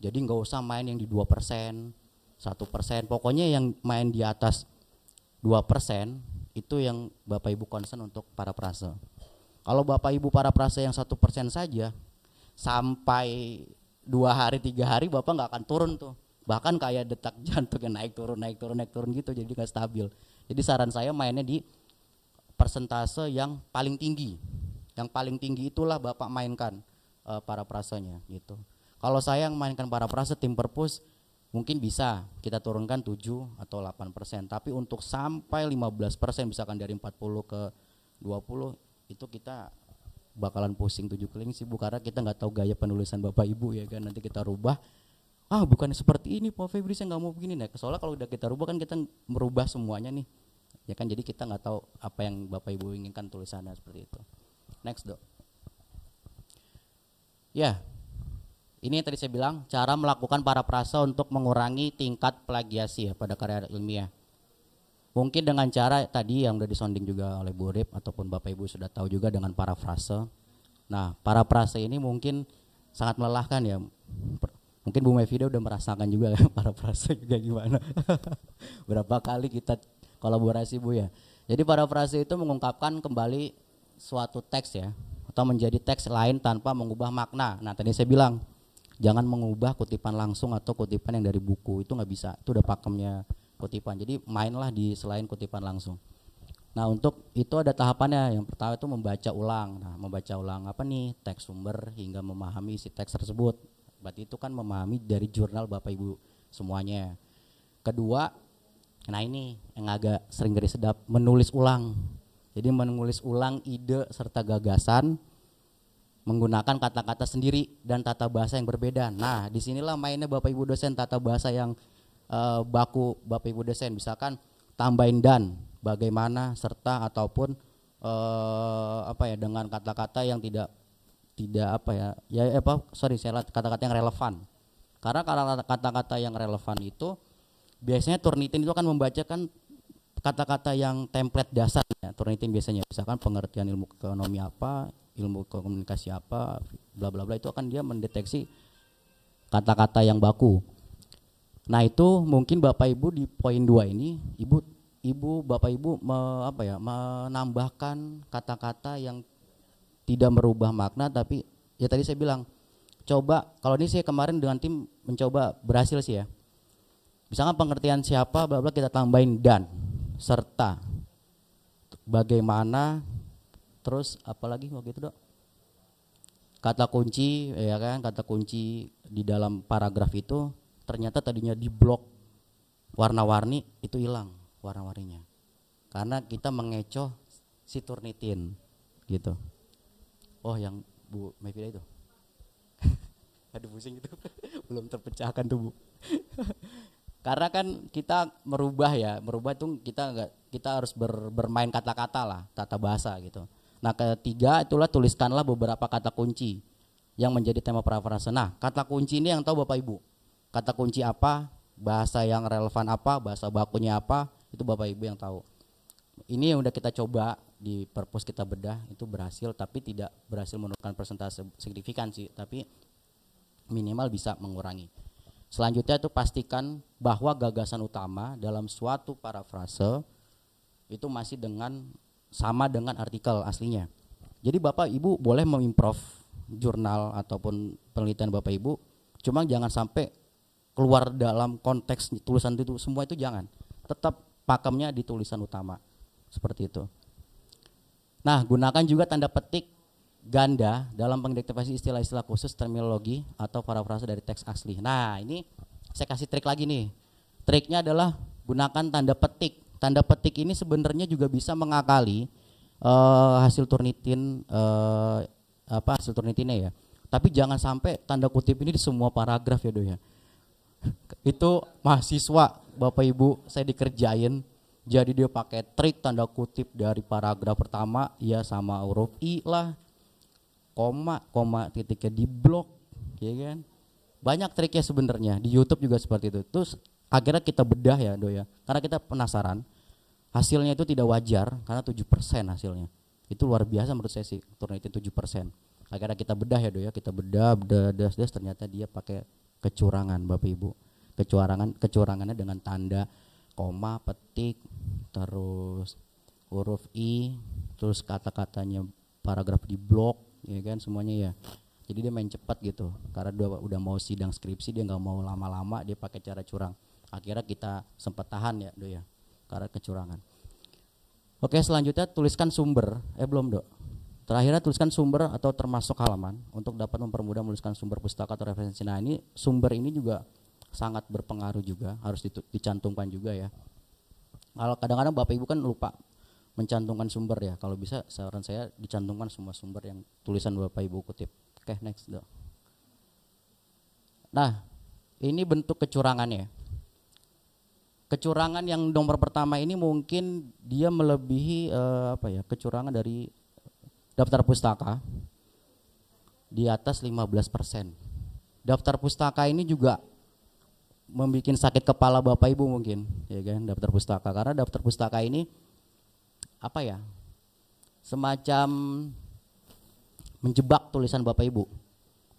Jadi nggak usah main yang di 2%, 1%, pokoknya yang main di atas 2% itu yang Bapak Ibu concern untuk parafrase. Kalau Bapak Ibu parafrase yang 1% saja, sampai 2 hari 3 hari Bapak nggak akan turun tuh. Bahkan kayak detak jantungnya naik turun gitu, jadi gak stabil. Jadi saran saya mainnya di persentase yang paling tinggi. Yang paling tinggi itulah Bapak mainkan parafrasenya gitu. Kalau saya yang mainkan parafrase tim purpose mungkin bisa kita turunkan 7 atau 8%. Tapi untuk sampai 15%, misalkan dari 40 ke 20, itu kita bakalan pusing 7 keliling sih Bu, karena kita nggak tahu gaya penulisan Bapak Ibu ya kan, nanti kita rubah. Bukan seperti ini Pak Febri, saya nggak mau begini. Nah soalnya kalau udah kita rubah kan kita merubah semuanya nih ya kan, jadi kita nggak tahu apa yang Bapak Ibu inginkan tulisannya seperti itu. Next Dok. Ya ini yang tadi saya bilang cara melakukan parafrase untuk mengurangi tingkat plagiasi ya pada karya ilmiah. Mungkin dengan cara tadi yang udah disonding juga oleh Bu Rip ataupun Bapak Ibu sudah tahu juga dengan parafrase. Nah parafrase ini mungkin sangat melelahkan ya. Mungkin Bu Mevida udah merasakan juga kan parafrase juga gimana. Berapa kali kita kolaborasi Bu ya. Jadi parafrase itu mengungkapkan kembali suatu teks ya, atau menjadi teks lain tanpa mengubah makna. Nah tadi saya bilang jangan mengubah kutipan langsung atau kutipan yang dari buku, itu nggak bisa, itu udah pakemnya kutipan. Jadi mainlah di selain kutipan langsung. Nah untuk itu ada tahapannya. Yang pertama itu membaca ulang. Nah membaca ulang apa nih, teks sumber hingga memahami isi teks tersebut. Berarti itu kan memahami dari jurnal Bapak Ibu semuanya. Kedua, nah ini yang agak sering gak sedap, menulis ulang. Jadi menulis ulang ide serta gagasan menggunakan kata-kata sendiri dan tata bahasa yang berbeda. Nah disinilah mainnya Bapak Ibu dosen, tata bahasa yang baku Bapak Ibu dosen. Misalkan tambahin dan, bagaimana, serta, ataupun dengan kata-kata yang tidak kata-kata yang relevan. Karena kata-kata yang relevan itu biasanya Turnitin itu akan membacakan kata-kata yang template dasar ya. Turnitin biasanya misalkan pengertian ilmu ekonomi apa, ilmu komunikasi apa, bla bla bla, itu akan dia mendeteksi kata-kata yang baku. Nah itu mungkin Bapak Ibu di poin 2 ini Bapak Ibu menambahkan kata-kata yang tidak merubah makna, tapi ya tadi saya bilang coba, kalau ini saya kemarin dengan tim mencoba berhasil sih ya. Misalkan pengertian siapa bla bla kita tambahin dan, serta, bagaimana, terus apalagi waktu itu Dok? Kata kunci ya kan, kata kunci di dalam paragraf itu ternyata tadinya di blok warna-warni itu hilang warna-warninya. Karena kita mengecoh si Turnitin gitu. Oh yang Bu Mevida itu. Aduh pusing itu. Belum terpecahkan tuh Bu. Karena kan kita merubah itu kita harus bermain kata-kata lah, tata bahasa gitu. Nah ketiga itulah tuliskanlah beberapa kata kunci yang menjadi tema parafrase. Nah kata kunci ini yang tahu Bapak Ibu. Kata kunci apa, bahasa yang relevan apa, bahasa bakunya apa, itu Bapak Ibu yang tahu. Ini yang udah kita coba di purpose kita bedah, itu berhasil, tapi tidak berhasil menurunkan persentase signifikan sih, tapi minimal bisa mengurangi. Selanjutnya itu pastikan bahwa gagasan utama dalam suatu parafrase itu masih sama dengan artikel aslinya. Jadi Bapak Ibu boleh mengimprove jurnal ataupun penelitian Bapak Ibu, cuma jangan sampai keluar dalam konteks tulisan itu semua, itu jangan. Tetap pakemnya di tulisan utama. Seperti itu. Nah, gunakan juga tanda petik ganda dalam pengidentifikasi istilah-istilah khusus, terminologi atau parafrase dari teks asli. Nah, ini saya kasih trik lagi nih. Triknya adalah gunakan tanda petik. Tanda petik ini sebenarnya juga bisa mengakali hasil Turnitin hasil Turnitinnya ya. Tapi jangan sampai tanda kutip ini di semua paragraf ya, Do ya. Itu mahasiswa Bapak Ibu saya dikerjain. Jadi dia pakai trik tanda kutip dari paragraf pertama ya sama huruf I lah, koma titiknya di blok, ya kan. Banyak triknya sebenarnya, di YouTube juga seperti itu. Terus akhirnya kita bedah ya Do ya, karena kita penasaran. Hasilnya itu tidak wajar karena 7% hasilnya. Itu luar biasa menurut saya sih, Turnitin 7%. Akhirnya kita bedah ya Do ya, kita bedah ternyata dia pakai kecurangan Bapak Ibu. Kecurangannya dengan tanda koma, petik, terus huruf I, terus kata-katanya paragraf di blok, ya kan semuanya ya. Jadi dia main cepat gitu, karena dia udah mau sidang skripsi, dia nggak mau lama-lama, dia pakai cara curang. Akhirnya kita sempat tahan ya Do ya, karena kecurangan. Oke, selanjutnya tuliskan sumber, belum Do. Terakhirnya tuliskan sumber atau termasuk halaman untuk dapat mempermudah menuliskan sumber pustaka atau referensi. Nah ini sumber ini juga sangat berpengaruh juga, harus dicantumkan juga ya. Kalau kadang-kadang Bapak Ibu kan lupa mencantumkan sumber ya. Kalau bisa saran saya dicantumkan semua sumber yang tulisan Bapak Ibu kutip. Oke, next Do. Nah, ini bentuk kecurangannya. Kecurangan yang nomor pertama ini mungkin dia melebihi kecurangan dari daftar pustaka di atas 15%. Daftar pustaka ini juga membuat sakit kepala Bapak Ibu mungkin, ya kan, daftar pustaka. Karena daftar pustaka ini semacam menjebak tulisan Bapak Ibu,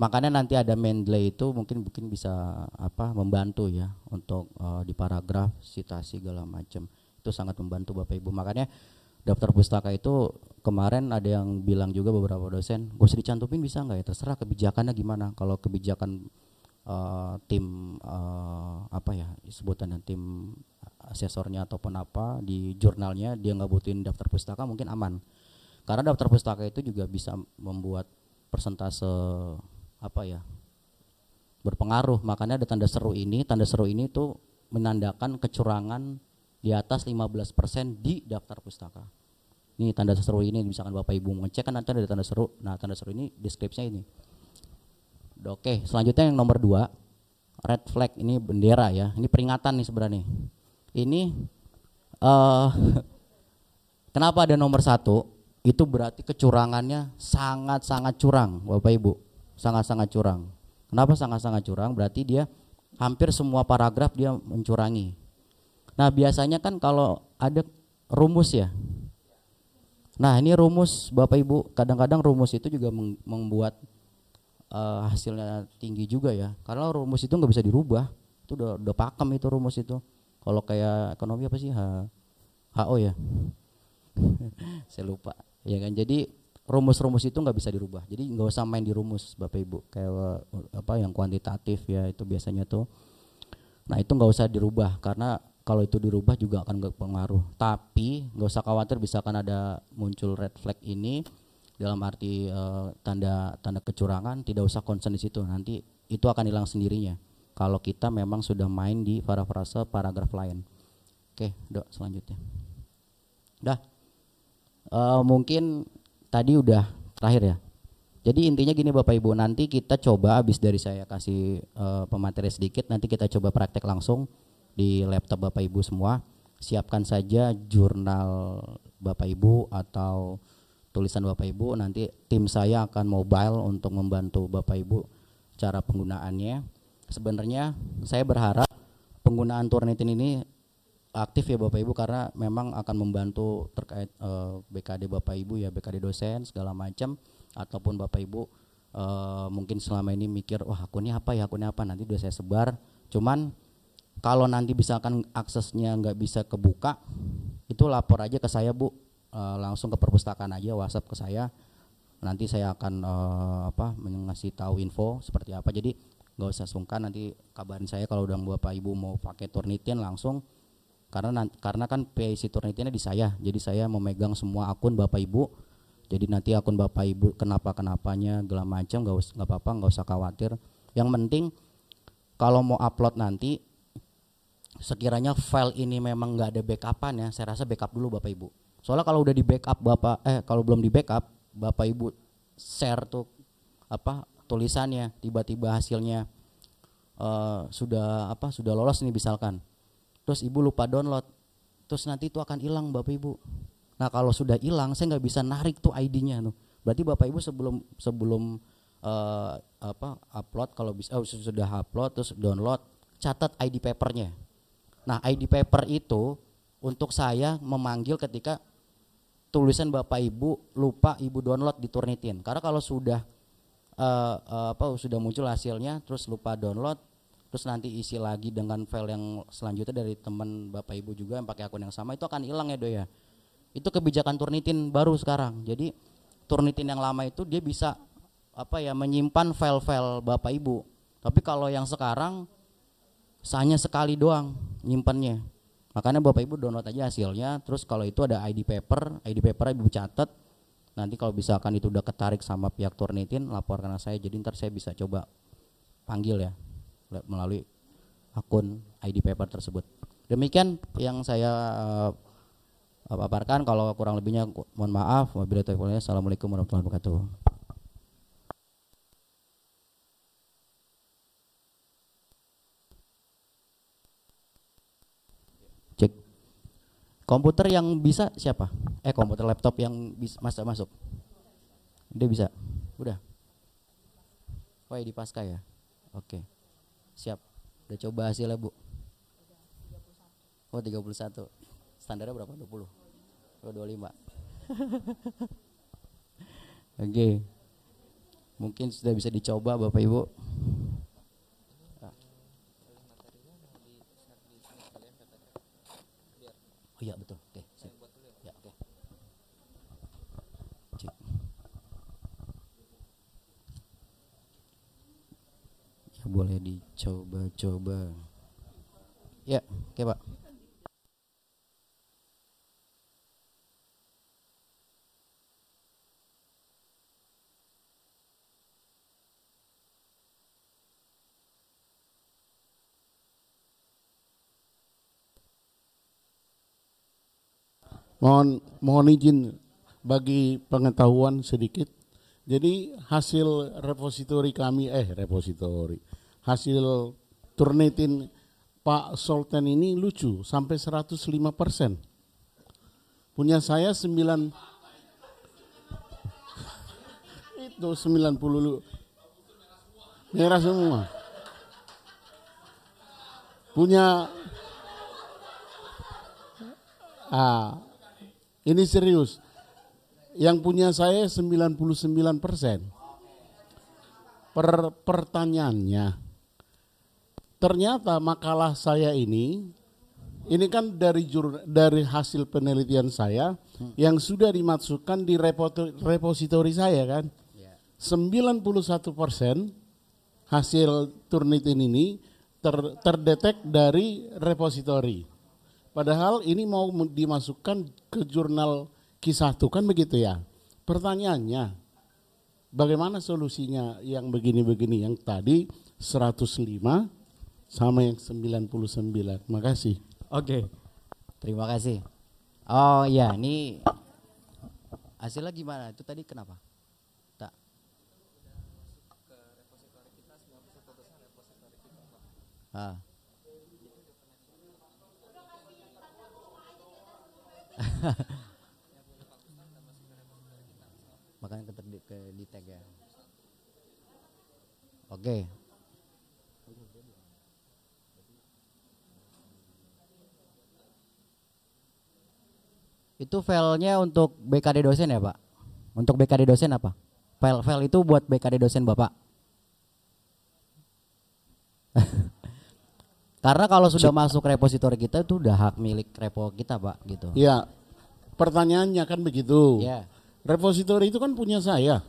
Makanya nanti ada Mendeley itu mungkin bisa membantu ya untuk di paragraf citasi segala macam. Itu sangat membantu Bapak Ibu. Makanya daftar pustaka itu kemarin ada yang bilang juga beberapa dosen, gak usah dicantumin bisa nggak ya, terserah kebijakannya gimana. Kalau kebijakan tim sebutannya tim asesornya ataupun apa di jurnalnya dia nggak butuhin daftar pustaka mungkin aman. Karena daftar pustaka itu juga bisa membuat persentase berpengaruh. Makanya ada tanda seru ini tuh menandakan kecurangan di atas 15% di daftar pustaka. Ini tanda seru ini, misalkan Bapak Ibu ngecek kan nanti ada tanda seru. Nah, tanda seru ini deskripsinya ini. Oke, selanjutnya yang nomor 2, red flag, ini bendera ya. Ini peringatan nih sebenarnya. Ini kenapa ada nomor 1? Itu berarti kecurangannya sangat-sangat curang, Bapak Ibu. Sangat-sangat curang. Kenapa sangat-sangat curang? Berarti dia hampir semua paragraf dia mencurangi. Nah, biasanya kan kalau ada rumus ya. Nah, ini rumus Bapak Ibu, kadang-kadang rumus itu juga membuat hasilnya tinggi juga ya. Karena rumus itu nggak bisa dirubah. Itu udah pakem itu rumus itu. Kalau kayak ekonomi apa sih? HO ya. Saya lupa. Ya kan, jadi rumus-rumus itu nggak bisa dirubah. Jadi nggak usah main di rumus Bapak Ibu. Kayak yang kuantitatif ya itu biasanya tuh. Nah, itu nggak usah dirubah karena kalau itu dirubah juga akan berpengaruh. Tapi nggak usah khawatir, misalkan ada muncul red flag ini dalam arti tanda kecurangan, tidak usah concern di situ. Nanti itu akan hilang sendirinya kalau kita memang sudah main di parafrase paragraf lain. Oke, Dok, selanjutnya. Mungkin tadi udah terakhir ya. Jadi intinya gini Bapak Ibu, nanti kita coba habis dari saya kasih pemateri sedikit, nanti kita coba praktek langsung di laptop Bapak Ibu semua. Siapkan saja jurnal Bapak Ibu atau tulisan Bapak Ibu, nanti tim saya akan mobile untuk membantu Bapak Ibu cara penggunaannya. Sebenarnya saya berharap penggunaan Turnitin ini aktif ya Bapak Ibu, karena memang akan membantu terkait BKD Bapak Ibu ya, BKD dosen segala macam, ataupun Bapak Ibu mungkin selama ini mikir wah akunnya apa, nanti udah saya sebar. Cuman kalau nanti misalkan aksesnya nggak bisa kebuka, itu lapor aja ke saya Bu, langsung ke perpustakaan aja, WhatsApp ke saya, nanti saya akan ngasih tahu info seperti apa. Jadi nggak usah sungkan, nanti kabarin saya kalau udah Bapak Ibu mau pakai Turnitin langsung. Karena kan PIC Turnitinnya di saya, jadi saya memegang semua akun Bapak Ibu. Jadi nanti akun Bapak Ibu kenapa-kenapanya segala macam nggak apa-apa, nggak usah khawatir. Yang penting kalau mau upload nanti, sekiranya file ini memang nggak ada backupan ya, saya rasa backup dulu Bapak Ibu. Soalnya kalau udah di backup kalau belum di backup Bapak Ibu share tuh tulisannya, tiba-tiba hasilnya sudah lolos nih misalkan. Terus Ibu lupa download, terus nanti itu akan hilang Bapak Ibu. Nah, kalau sudah hilang saya nggak bisa narik tuh ID-nya tuh. Berarti Bapak Ibu sebelum upload, kalau bisa sudah upload terus download, catat ID papernya. Nah, ID paper itu untuk saya memanggil ketika tulisan Bapak Ibu lupa Ibu download di Turnitin. Karena kalau sudah sudah muncul hasilnya terus lupa download, terus nanti isi lagi dengan file yang selanjutnya dari teman Bapak Ibu juga yang pakai akun yang sama, itu akan hilang ya Do ya. Itu kebijakan Turnitin baru sekarang. Jadi Turnitin yang lama itu dia bisa menyimpan file-file Bapak Ibu. Tapi kalau yang sekarang hanya sekali doang nyimpannya. Makanya Bapak Ibu download aja hasilnya, terus kalau itu ada ID paper Ibu catat. Nanti kalau misalkan itu udah ketarik sama pihak Turnitin, laporkan ke saya. Jadi ntar saya bisa coba panggil ya melalui akun ID paper tersebut. Demikian yang saya paparkan. Kalau kurang lebihnya mohon maaf. Wabillahi taufiq wal hidayah. Assalamualaikum warahmatullahi wabarakatuh. Cek. Komputer yang bisa siapa? Komputer laptop yang bisa masuk. Dia bisa. Udah. Oh ya, di Pasca ya. Oke. Siap. Udah coba hasilnya Bu? Oh 31. Standarnya berapa? 20? Oh 25. Oke. Mungkin sudah bisa dicoba Bapak Ibu. Oh iya betul. Oke. Sip. Ya, oke. Cik. Ya boleh dicoba-coba. Ya, oke Pak.
Mohon izin bagi pengetahuan sedikit. Jadi hasil repositori kami, hasil Turnitin Pak Sultan ini lucu, sampai 105%. Punya saya 9, itu 90 merah semua. Punya, ini serius. Yang punya saya 99%. Pertanyaannya, ternyata makalah saya ini kan dari hasil penelitian saya yang sudah dimasukkan di repositori saya kan. 91% hasil Turnitin ini terdetek dari repositori. Padahal ini mau dimasukkan ke jurnal Q1 kan begitu ya. Pertanyaannya, bagaimana solusinya yang begini-begini, yang tadi 105 sama yang 99. Makasih.
Oke. Terima kasih. Oh iya, ini hasilnya gimana? Itu tadi kenapa? Tak. Ah. Makanya ke di tag ya. Oke. Itu filenya untuk BKD dosen ya Pak? Untuk BKD dosen apa? File itu buat BKD dosen Bapak? Karena kalau sudah masuk repositori kita itu udah hak milik repo kita Pak gitu.
Ya, pertanyaannya kan begitu.
Ya.
Repositori itu kan punya saya.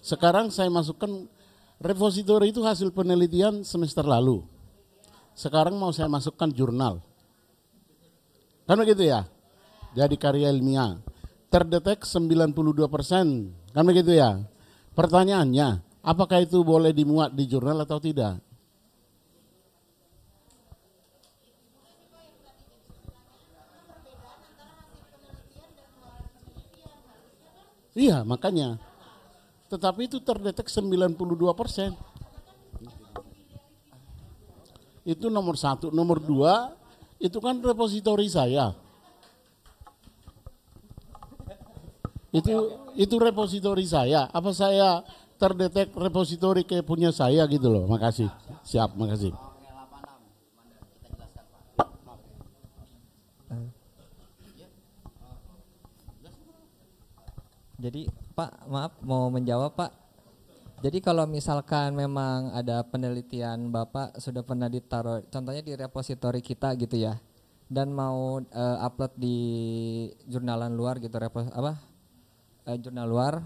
Sekarang saya masukkan, repositori itu hasil penelitian semester lalu. Sekarang mau saya masukkan jurnal. Kan begitu ya? Jadi karya ilmiah. Terdetek 92%. Kan begitu ya? Pertanyaannya, apakah itu boleh dimuat di jurnal atau tidak? Iya, makanya. Tetapi itu terdetek 92%. Itu nomor 1. Nomor 2, itu kan repositori saya. Itu repositori saya. Apa saya terdetek repositori kayak punya saya gitu loh. Makasih. Siap, makasih.
Jadi Pak, maaf mau menjawab Pak. Jadi kalau misalkan memang ada penelitian Bapak sudah pernah ditaruh, contohnya di repositori kita gitu ya, dan mau upload di jurnalan luar gitu, jurnal luar,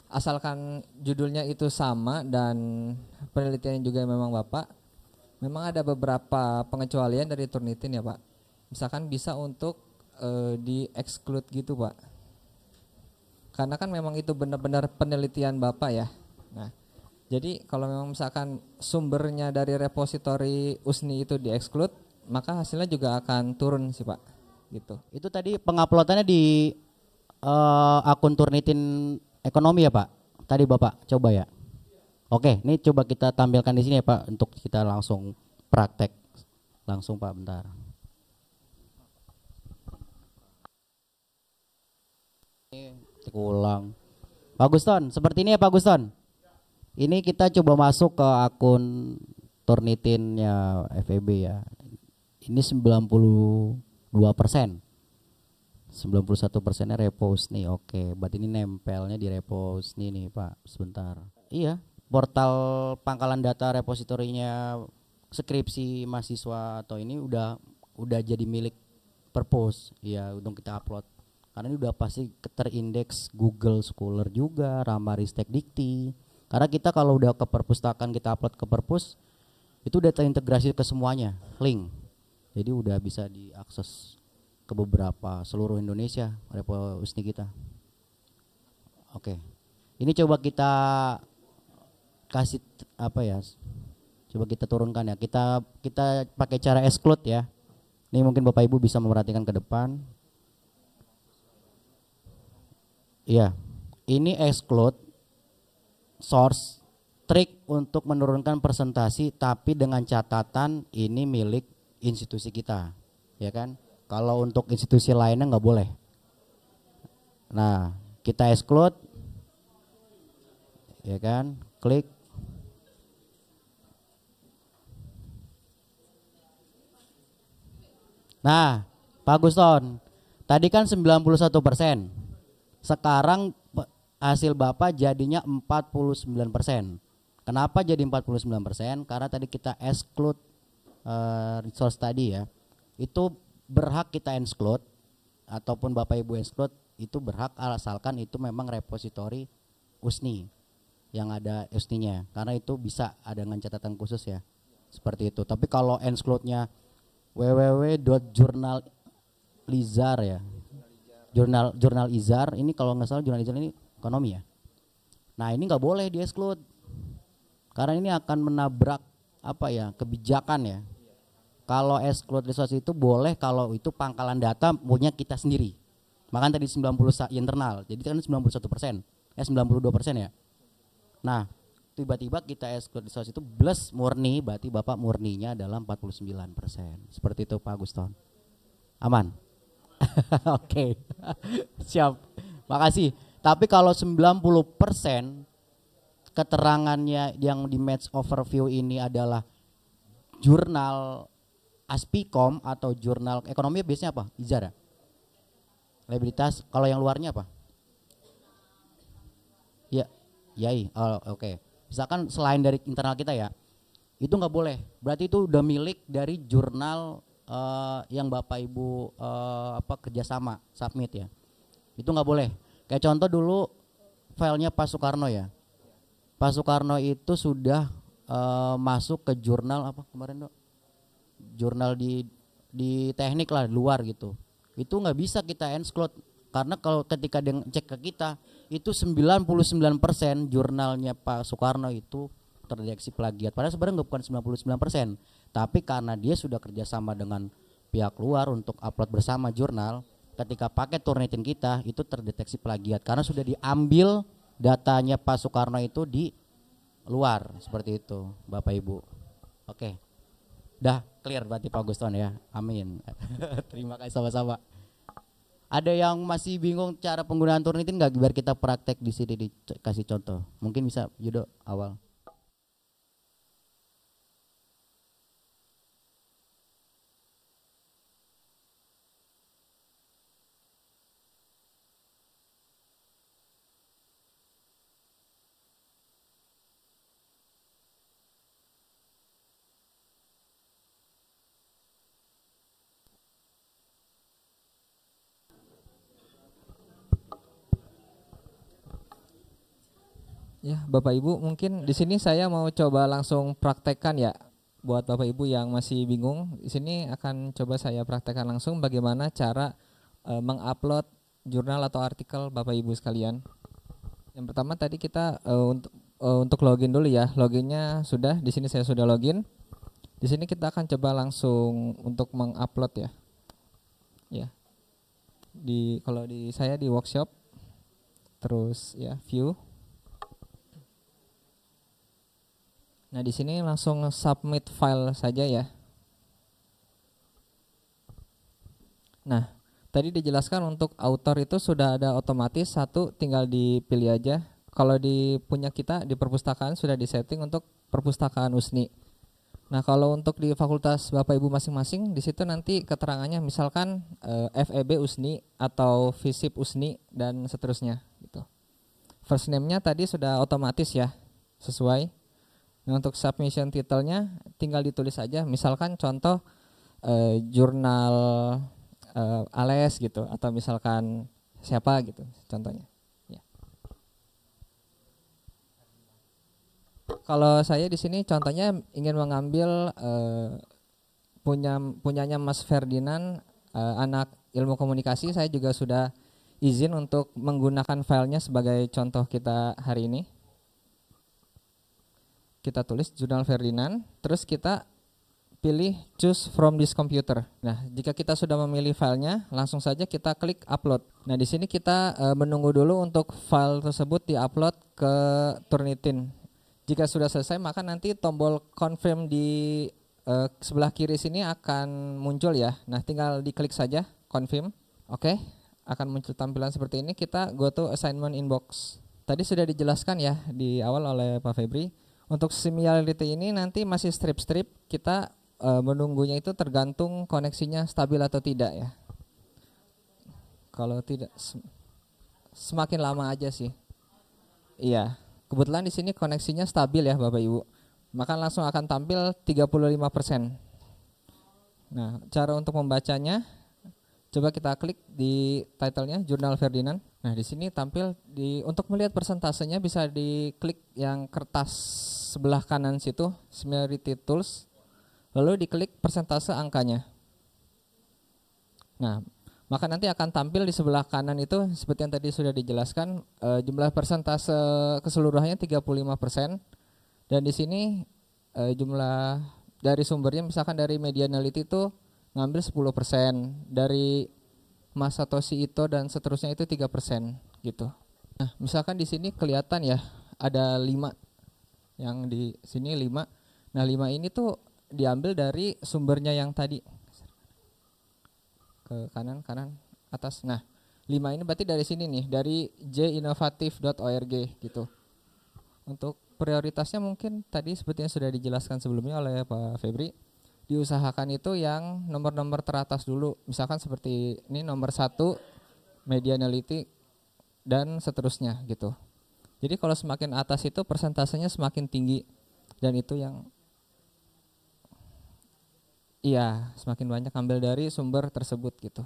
asalkan judulnya itu sama dan penelitiannya juga memang Bapak, memang ada beberapa pengecualian dari Turnitin ya Pak. Misalkan bisa untuk di-exclude gitu Pak. Karena kan memang itu benar-benar penelitian Bapak ya. Nah, jadi kalau memang misalkan sumbernya dari repositori USNI itu di-exclude, maka hasilnya juga akan turun sih Pak. Gitu.
Itu tadi penguploadannya di akun Turnitin Ekonomi ya Pak? Tadi Bapak coba ya? Oke, ini coba kita tampilkan di sini ya Pak untuk kita langsung praktek. Langsung Pak, bentar. Ulang. Pak Guston, seperti ini ya Pak Guston. Ini kita coba masuk ke akun Turnitinnya FEB ya. Ini 92%. 91%-nya repost nih. Oke, berarti ini nempelnya di repost nih Pak. Sebentar. iya, portal pangkalan data repositorinya skripsi mahasiswa atau ini udah jadi milik perpus ya untuk kita upload. Karena ini udah pasti terindeks Google Scholar juga, Ramaristek Dikti. Karena kita kalau udah ke perpustakaan kita upload ke perpus itu udah terintegrasi ke semuanya, link. Jadi udah bisa diakses ke beberapa seluruh Indonesia repo USNI kita. Oke. Ini coba kita kasih apa ya? Coba kita turunkan ya. Kita pakai cara exclude ya. Ini mungkin Bapak Ibu bisa memperhatikan ke depan. Iya. Ini exclude source trik untuk menurunkan presentasi tapi dengan catatan ini milik institusi kita. Ya kan? Kalau untuk institusi lainnya nggak boleh. Nah, kita exclude, ya kan, klik. Nah, Pak Guston, tadi kan 91%, sekarang hasil Bapak jadinya 49%. Kenapa jadi 49%? Karena tadi kita exclude resource tadi ya, itu berhak kita exclude, ataupun Bapak Ibu exclude, itu berhak asalkan itu memang repositori USNI yang ada USNI-nya, karena itu bisa ada dengan catatan khusus ya seperti itu. Tapi kalau exclude-nya www.jurnalizar ya, jurnal izar ini, kalau nggak salah jurnal izar ini ekonomi ya. Nah ini nggak boleh di exclude karena ini akan menabrak apa ya, kebijakan ya. Kalau exclude resource itu boleh kalau itu pangkalan data punya kita sendiri. Makanya tadi 90 internal, jadi kan 91%, 92% ya. Nah, tiba-tiba kita exclude resource itu plus murni, berarti Bapak murninya adalah 49%. Seperti itu Pak Guston. Aman? Oke. Siap. Makasih. Tapi kalau 90% keterangannya yang di match overview ini adalah jurnal Aspikom atau jurnal ekonomi, biasanya apa? Izar ya? Liabilitas. Kalau yang luarnya apa? Ya, yai. Oh, oke. Misalkan selain dari internal kita ya, itu nggak boleh. Berarti itu udah milik dari jurnal yang Bapak Ibu kerjasama submit ya. Itu nggak boleh. Kayak contoh dulu filenya Pak Soekarno ya. Pak Soekarno itu sudah masuk ke jurnal apa kemarin Dok? Jurnal di teknik lah, luar gitu. Itu nggak bisa kita exclude karena kalau ketika dia cek ke kita itu 99% jurnalnya Pak Soekarno itu terdeteksi plagiat. Padahal sebenarnya bukan 99%, tapi karena dia sudah kerjasama dengan pihak luar untuk upload bersama jurnal, ketika pakai Turnitin kita itu terdeteksi plagiat karena sudah diambil datanya Pak Soekarno itu di luar, seperti itu Bapak Ibu. Oke. Dah clear berarti Pak Guston ya. Amin. Terima kasih sama-sama. Ada yang masih bingung cara penggunaan Turnitin nggak, biar kita praktek di sini dikasih contoh. Mungkin bisa Yudo awal.
Ya, Bapak Ibu, mungkin di sini saya mau coba langsung praktekkan ya. Buat Bapak Ibu yang masih bingung, di sini akan coba saya praktekkan langsung bagaimana cara mengupload jurnal atau artikel Bapak Ibu sekalian. Yang pertama tadi kita untuk login dulu ya. Loginnya sudah, di sini saya sudah login. Di sini kita akan coba langsung untuk mengupload ya. Ya. Kalau di saya di workshop, terus ya view. Nah, di sini langsung submit file saja ya. Nah, tadi dijelaskan untuk author itu sudah ada otomatis, satu tinggal dipilih aja. Kalau di punya kita di perpustakaan sudah disetting untuk perpustakaan USNI. Nah, kalau untuk di fakultas Bapak Ibu masing-masing di situ nanti keterangannya misalkan FEB USNI atau FISIP USNI dan seterusnya gitu. First name-nya tadi sudah otomatis ya. sesuai. Nah, untuk submission titelnya tinggal ditulis aja, misalkan contoh jurnal ALES gitu, atau misalkan siapa gitu contohnya. Ya. Kalau saya di sini contohnya ingin mengambil punyanya Mas Ferdinand, anak ilmu komunikasi, saya juga sudah izin untuk menggunakan filenya sebagai contoh kita hari ini. Kita tulis jurnal Ferdinand, terus kita pilih choose from this computer. Nah, jika kita sudah memilih filenya, langsung saja kita klik upload. Nah, di sini kita menunggu dulu untuk file tersebut diupload ke Turnitin. Jika sudah selesai, maka nanti tombol confirm di sebelah kiri sini akan muncul ya. Nah, tinggal diklik saja confirm. Oke, akan muncul tampilan seperti ini. Kita go to assignment inbox. Tadi sudah dijelaskan ya di awal oleh Pak Febri. Untuk similarity ini nanti masih strip-strip, kita menunggunya itu tergantung koneksinya stabil atau tidak ya. Kalau tidak, semakin lama aja sih. Iya, kebetulan di sini koneksinya stabil ya Bapak Ibu. Maka langsung akan tampil 35%. Nah, cara untuk membacanya, coba kita klik di title-nya Jurnal Ferdinand. Nah, di sini tampil untuk melihat persentasenya bisa diklik yang kertas sebelah kanan situ, Similarity Tools. Lalu diklik persentase angkanya. Nah, maka nanti akan tampil di sebelah kanan itu seperti yang tadi sudah dijelaskan, jumlah persentase keseluruhannya 35%. Dan di sini jumlah dari sumbernya misalkan dari Media Analytics itu ngambil 10%, dari Mas Satoshi Ito dan seterusnya itu 3% gitu. Nah, misalkan di sini kelihatan ya ada 5. Yang di sini 5. Nah, 5 ini tuh diambil dari sumbernya yang tadi. Ke kanan atas. Nah, 5 ini berarti dari sini nih, dari jinnovative.org gitu. Untuk prioritasnya mungkin tadi seperti yang sudah dijelaskan sebelumnya oleh Pak Febri, diusahakan itu yang nomor-nomor teratas dulu. Misalkan seperti ini nomor 1 Media Analytics dan seterusnya gitu. Jadi kalau semakin atas itu persentasenya semakin tinggi, dan itu yang semakin banyak ambil dari sumber tersebut gitu.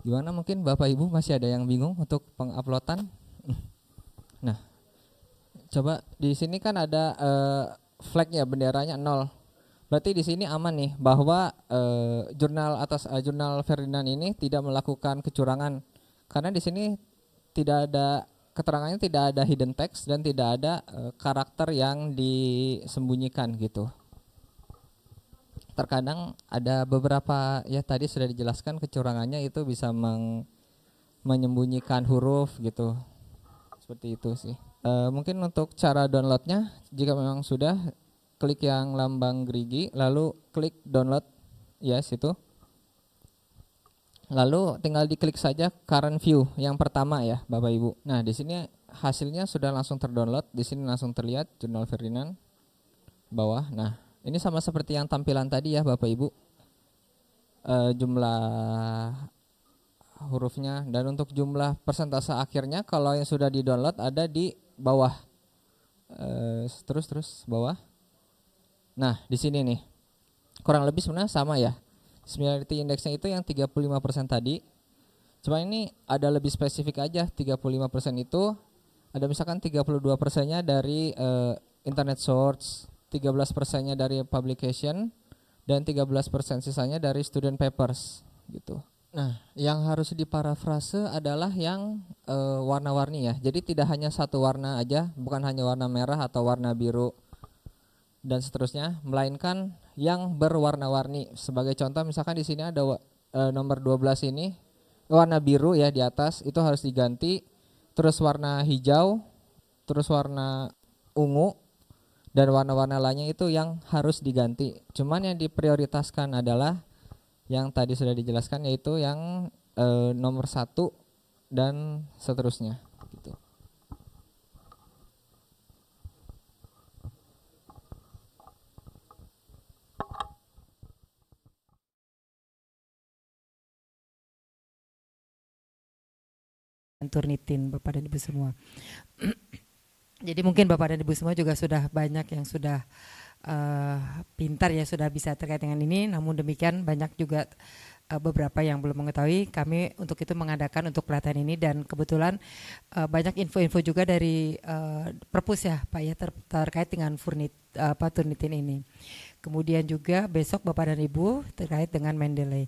Gimana, mungkin Bapak Ibu masih ada yang bingung untuk penguploadan? Nah, coba di sini kan ada flagnya, benderanya 0. Berarti di sini aman nih bahwa jurnal Ferdinand ini tidak melakukan kecurangan, karena di sini tidak ada keterangannya, tidak ada hidden text dan tidak ada karakter yang disembunyikan gitu. Terkadang ada beberapa ya tadi sudah dijelaskan kecurangannya itu bisa menyembunyikan huruf gitu. Seperti itu sih. Mungkin untuk cara downloadnya, jika memang sudah, klik yang lambang gerigi, lalu klik download, yes itu. Lalu tinggal diklik saja current view yang pertama ya Bapak Ibu. Nah, di sini hasilnya sudah langsung terdownload, di sini langsung terlihat Jurnal Ferdinand bawah. Nah, ini sama seperti yang tampilan tadi ya Bapak Ibu. Jumlah hurufnya dan untuk jumlah persentase akhirnya kalau yang sudah di-download ada di bawah. Terus bawah. Nah, di sini nih. Kurang lebih sebenarnya sama ya. Similarity indexnya itu yang 35% tadi. Cuma ini ada lebih spesifik aja. 35% itu ada misalkan 32%-nya dari internet source, 13%-nya dari publication, dan 13% sisanya dari student papers gitu. Nah, yang harus diparafrase adalah yang warna-warni ya. Jadi tidak hanya satu warna aja, bukan hanya warna merah atau warna biru dan seterusnya, melainkan yang berwarna-warni. Sebagai contoh misalkan di sini ada nomor 12 ini warna biru ya di atas, itu harus diganti. Terus warna hijau, terus warna ungu, dan warna-warna lainnya itu yang harus diganti. Cuman yang diprioritaskan adalah yang tadi sudah dijelaskan, yaitu yang nomor 1 dan seterusnya gitu.
Turnitin Bapak dan Ibu semua. Jadi mungkin Bapak dan Ibu semua juga sudah banyak yang sudah pintar ya, sudah bisa terkait dengan ini. Namun demikian banyak juga beberapa yang belum mengetahui. Kami untuk itu mengadakan untuk pelatihan ini, dan kebetulan banyak info-info juga dari Perpus ya Pak ya, terkait dengan Turnitin ini. Kemudian juga besok Bapak dan Ibu terkait dengan Mendeley.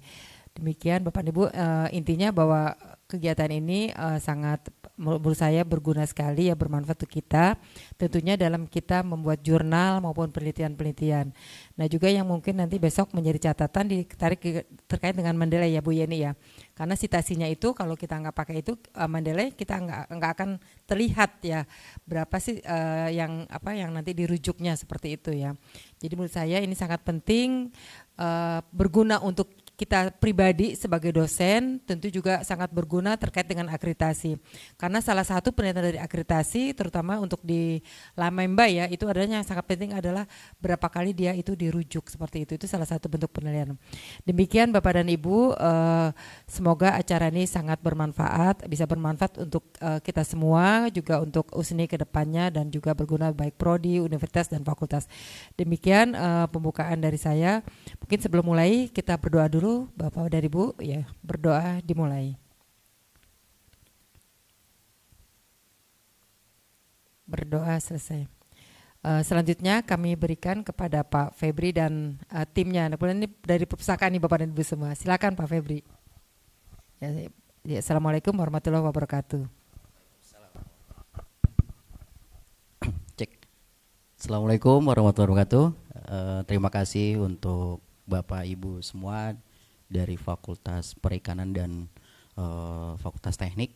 Demikian Bapak dan Ibu, intinya bahwa kegiatan ini sangat menurut saya berguna sekali ya, bermanfaat untuk kita, tentunya dalam kita membuat jurnal maupun penelitian-penelitian. Nah juga yang mungkin nanti besok menjadi catatan ditarik terkait dengan Mendeley ya Bu Yeni ya, karena citasinya itu kalau kita nggak pakai itu Mendeley, kita nggak akan terlihat ya berapa sih yang nanti dirujuknya seperti itu ya. Jadi menurut saya ini sangat penting, berguna untuk kita pribadi sebagai dosen, tentu juga sangat berguna terkait dengan akreditasi. Karena salah satu penelitian dari akreditasi, terutama untuk di Lamemba ya, itu adanya yang sangat penting adalah berapa kali dia itu dirujuk seperti itu. Itu salah satu bentuk penelitian. Demikian Bapak dan Ibu, semoga acara ini sangat bermanfaat, bisa bermanfaat untuk kita semua, juga untuk USNI ke depannya, dan juga berguna baik prodi, universitas, dan fakultas. Demikian pembukaan dari saya. Mungkin sebelum mulai kita berdoa dulu. Bapak dan Ibu ya, berdoa dimulai. Berdoa selesai. Selanjutnya kami berikan kepada Pak Febri dan timnya. Kemudian ini dari perpustakaan nih Bapak dan Ibu semua. Silakan Pak Febri. Ya, Assalamualaikum warahmatullahi wabarakatuh.
Cek. Assalamualaikum warahmatullahi wabarakatuh. Terima kasih untuk Bapak Ibu semua dari Fakultas Perikanan dan Fakultas Teknik.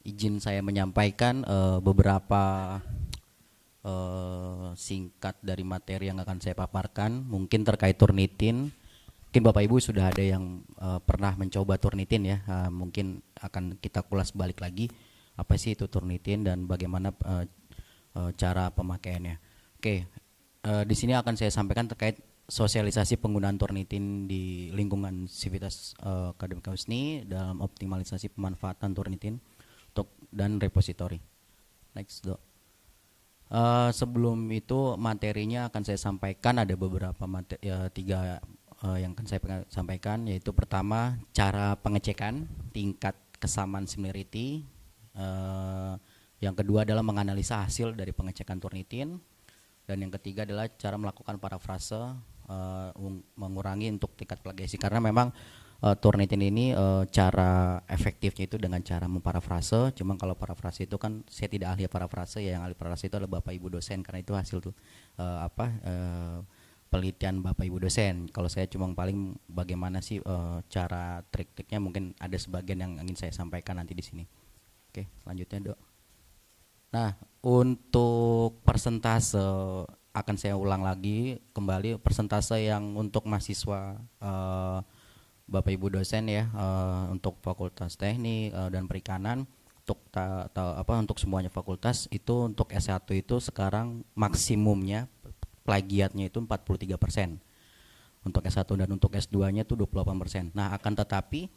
Izin saya menyampaikan beberapa singkat dari materi yang akan saya paparkan, mungkin terkait Turnitin. Mungkin Bapak Ibu sudah ada yang pernah mencoba Turnitin ya, mungkin akan kita kulas balik lagi apa sih itu Turnitin dan bagaimana cara pemakaiannya. Oke, di sini akan saya sampaikan terkait sosialisasi penggunaan Turnitin di lingkungan Sivitas Akademika USNI dalam optimalisasi pemanfaatan Turnitin dan repositori. Next, Dok. Sebelum itu materinya akan saya sampaikan, ada beberapa tiga yang akan saya sampaikan, yaitu pertama cara pengecekan tingkat kesamaan similarity, yang kedua adalah menganalisa hasil dari pengecekan Turnitin, dan yang ketiga adalah cara melakukan parafrase, mengurangi untuk tingkat plagiasi, karena memang Turnitin ini cara efektifnya itu dengan cara memparafrase. Cuma kalau parafrase itu kan saya tidak ahli parafrase ya, yang ahli parafrase itu adalah Bapak Ibu dosen, karena itu hasil penelitian Bapak Ibu dosen. Kalau saya cuma paling bagaimana sih cara trik-triknya, mungkin ada sebagian yang ingin saya sampaikan nanti di sini. Oke, selanjutnya Dok. Nah, untuk persentase akan saya ulang lagi kembali, persentase yang untuk mahasiswa Bapak Ibu dosen ya, untuk Fakultas Teknik dan Perikanan, untuk semuanya fakultas itu, untuk S1 itu sekarang maksimumnya plagiatnya itu 43%. Untuk S1 dan untuk S2-nya itu 28%. Nah, akan tetapi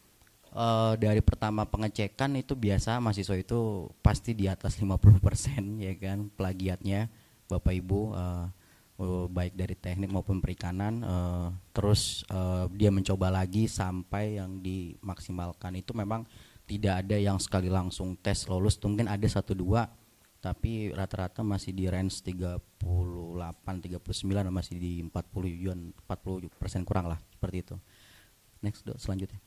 dari pertama pengecekan itu biasa mahasiswa itu pasti di atas 50% ya kan plagiatnya Bapak Ibu, baik dari teknik maupun perikanan. Terus dia mencoba lagi sampai yang dimaksimalkan itu memang tidak ada yang sekali langsung tes lulus, mungkin ada 1-2, tapi rata-rata masih di range 38-39, masih di 40% kurang lah, seperti itu. Next Dok, selanjutnya.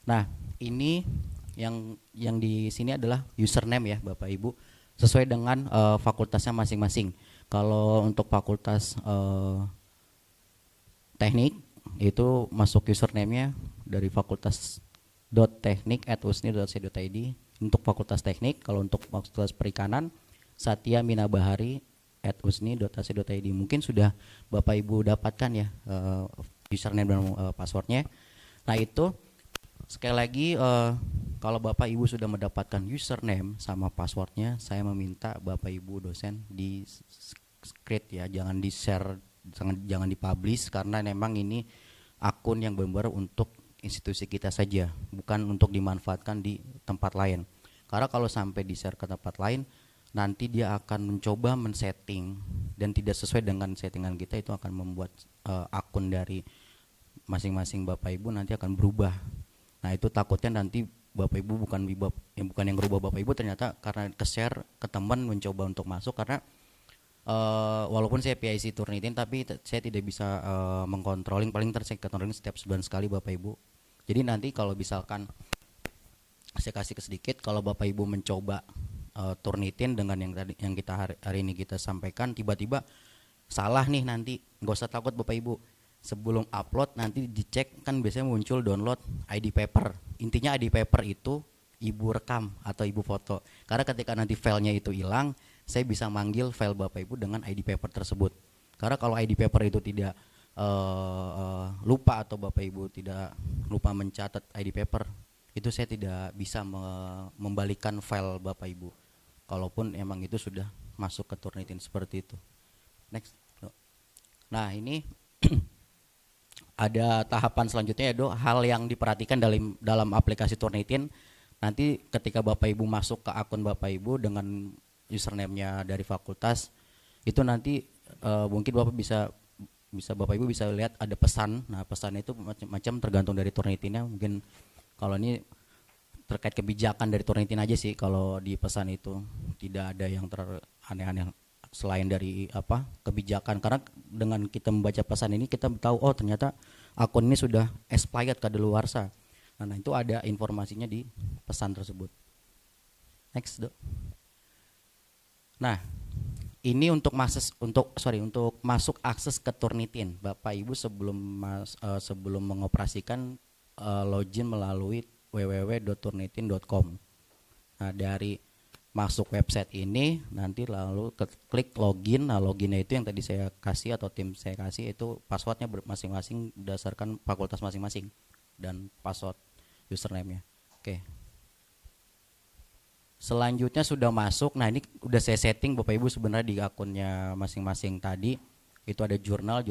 Nah, ini yang di sini adalah username ya Bapak Ibu, sesuai dengan fakultasnya masing-masing. Kalau untuk fakultas teknik itu masuk username-nya dari fakultas.teknik@usni.ac.id untuk fakultas teknik. Kalau untuk fakultas perikanan Satya Minabahari @usni.ac.id. Mungkin sudah Bapak Ibu dapatkan ya username dan passwordnya. Nah, itu sekali lagi kalau Bapak Ibu sudah mendapatkan username sama passwordnya, saya meminta Bapak Ibu dosen di script ya, jangan di share, jangan dipublish, karena memang ini akun yang benar-benar untuk institusi kita saja, bukan untuk dimanfaatkan di tempat lain. Karena kalau sampai di share ke tempat lain, nanti dia akan mencoba men-setting dan tidak sesuai dengan settingan kita, itu akan membuat akun dari masing-masing Bapak Ibu nanti akan berubah. Nah itu takutnya nanti Bapak Ibu bukan yang berubah Bapak Ibu, ternyata karena ke-share ke teman mencoba untuk masuk, karena walaupun saya PIC Turnitin tapi saya tidak bisa mengkontrolling, paling saya kontrolin setiap sebulan sekali Bapak Ibu. Jadi nanti kalau misalkan saya kasih sedikit, kalau Bapak Ibu mencoba Turnitin dengan yang kita hari ini kita sampaikan, tiba-tiba salah nih, nanti nggak usah takut Bapak Ibu. Sebelum upload nanti dicek, kan biasanya muncul download ID paper. Intinya ID paper itu Ibu rekam atau Ibu foto. Karena ketika nanti filenya itu hilang, saya bisa manggil file Bapak Ibu dengan ID paper tersebut. Karena kalau ID paper itu tidak lupa atau Bapak Ibu tidak lupa mencatat ID paper, itu saya tidak bisa membalikan file Bapak Ibu. Kalaupun emang itu sudah masuk ke Turnitin seperti itu. Next. Nah ini ada tahapan selanjutnya ya Dok, hal yang diperhatikan dalam aplikasi Turnitin. Nanti ketika Bapak Ibu masuk ke akun Bapak Ibu dengan username-nya dari fakultas, itu nanti mungkin Bapak bisa Bapak Ibu bisa lihat ada pesan. Nah pesannya itu macam-macam tergantung dari Turnitinnya. Mungkin kalau ini terkait kebijakan dari Turnitin aja sih, kalau di pesan itu tidak ada yang aneh-aneh selain dari kebijakan. Karena dengan kita membaca pesan ini kita tahu, oh ternyata akun ini sudah expired kadaluarsa. Nah itu ada informasinya di pesan tersebut. Next Dok. Nah ini untuk masuk akses ke Turnitin, Bapak Ibu sebelum mengoperasikan login melalui www.turnitin.com. Nah dari masuk website ini nanti lalu klik login. Nah loginnya itu yang tadi saya kasih atau tim saya kasih, itu passwordnya masing-masing berdasarkan fakultas masing-masing dan password username-nya. Oke. Selanjutnya sudah masuk. Nah ini udah saya setting Bapak Ibu sebenarnya di akunnya masing-masing tadi. Itu ada jurnal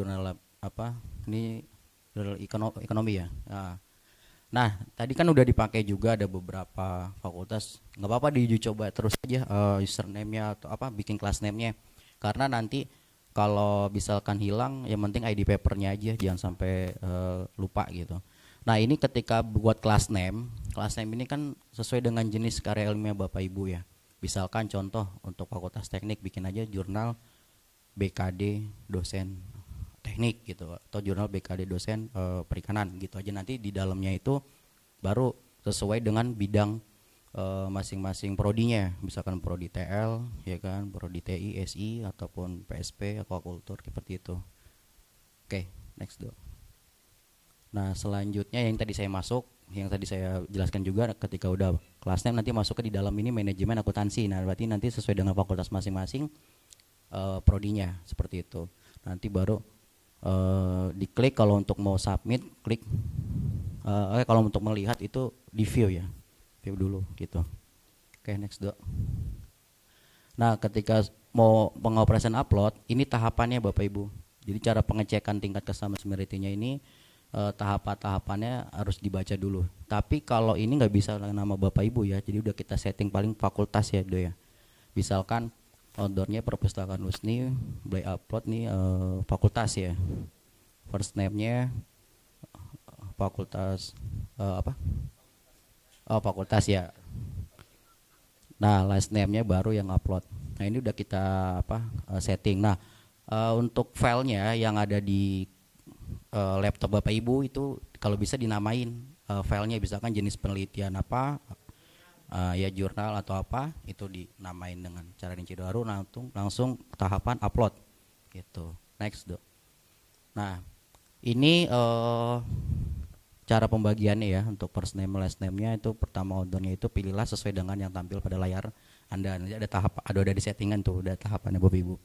apa? Ini jurnal ekonomi ya. Nah tadi kan udah dipakai juga, ada beberapa fakultas. Nggak apa-apa diuji coba terus aja username-nya atau bikin class name-nya. Karena nanti kalau misalkan hilang, yang penting ID paper-nya aja, jangan sampai lupa gitu. Nah ini ketika buat class name ini kan sesuai dengan jenis karya ilmiah Bapak Ibu ya. Misalkan contoh untuk fakultas teknik, bikin aja jurnal BKD dosen teknik gitu, atau jurnal BKD dosen perikanan gitu aja. Nanti di dalamnya itu baru sesuai dengan bidang masing-masing prodinya, misalkan prodi TL ya kan, prodi TI, SI ataupun PSP, aquacultur seperti itu. Oke, next Dok. Nah selanjutnya yang tadi saya jelaskan juga, ketika udah kelasnya nanti masuk ke di dalam ini manajemen akuntansi. Nah berarti nanti sesuai dengan fakultas masing-masing prodinya seperti itu. Nanti baru diklik kalau untuk mau submit, klik kalau untuk melihat itu di view ya, view dulu gitu. Oke, next Dok. Nah ketika mau pengoperasian upload, ini tahapannya Bapak Ibu. Jadi cara pengecekan tingkat kesamaan seniority-nya ini tahapannya harus dibaca dulu. Tapi kalau ini nggak bisa nama Bapak Ibu ya, jadi udah kita setting paling fakultas ya Do ya. Misalkan outdoornya perpustakaan Husni, Blay upload nih fakultas ya. First name-nya fakultas fakultas ya. Nah last name-nya baru yang upload. Nah ini udah kita setting. Nah untuk filenya yang ada di laptop Bapak Ibu itu kalau bisa dinamain filenya, misalkan jenis penelitian apa, ya jurnal atau apa, itu dinamain dengan cara rinci baru, langsung tahapan upload gitu. Next Dok. Nah ini cara pembagiannya ya, untuk first name last name-nya itu pertama outdoor-nya itu pilihlah sesuai dengan yang tampil pada layar Anda. Nanti ada ada di settingan tuh, ada tahapannya Bapak Ibu.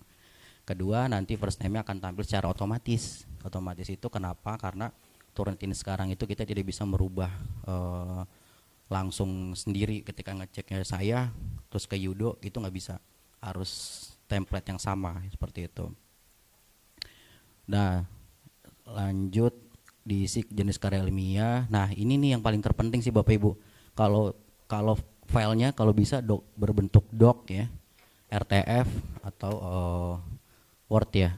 Kedua nanti first name-nya akan tampil secara otomatis. Otomatis itu kenapa? Karena Turnitin sekarang itu kita tidak bisa merubah langsung sendiri ketika ngeceknya saya terus ke Yudo gitu, nggak bisa, harus template yang sama seperti itu. Nah lanjut diisi jenis karya ilmiah. Nah ini nih yang paling terpenting sih Bapak Ibu. Kalau filenya kalau bisa berbentuk doc ya, RTF atau Word ya.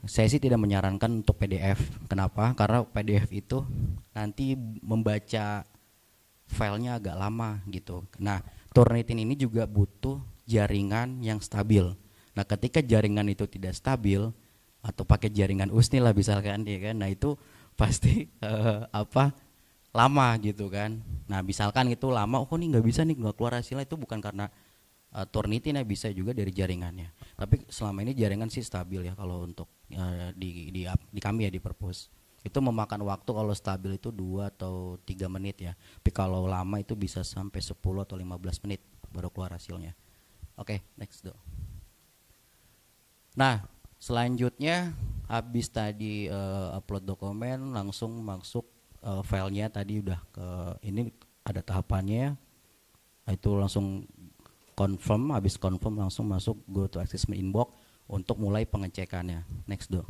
Saya sih tidak menyarankan untuk PDF. Kenapa? Karena PDF itu nanti membaca filenya agak lama gitu. Nah, Turnitin ini juga butuh jaringan yang stabil. Nah, ketika jaringan itu tidak stabil atau pakai jaringan USNI lah misalkan ya kan. Nah, itu pasti lama gitu kan. Nah, misalkan itu lama, oh ini nggak bisa nih, nggak keluar hasilnya, itu bukan karena Turnitin ya, bisa juga dari jaringannya. Tapi selama ini jaringan sih stabil ya kalau untuk di kami ya di Perpus. Itu memakan waktu kalau stabil itu 2 atau 3 menit ya. Tapi kalau lama itu bisa sampai 10 atau 15 menit baru keluar hasilnya. Oke, next do. Nah, selanjutnya habis tadi upload dokumen langsung masuk filenya tadi udah ke ini ada tahapannya. Itu langsung confirm, habis confirm langsung masuk go to assessment inbox untuk mulai pengecekannya. Next do.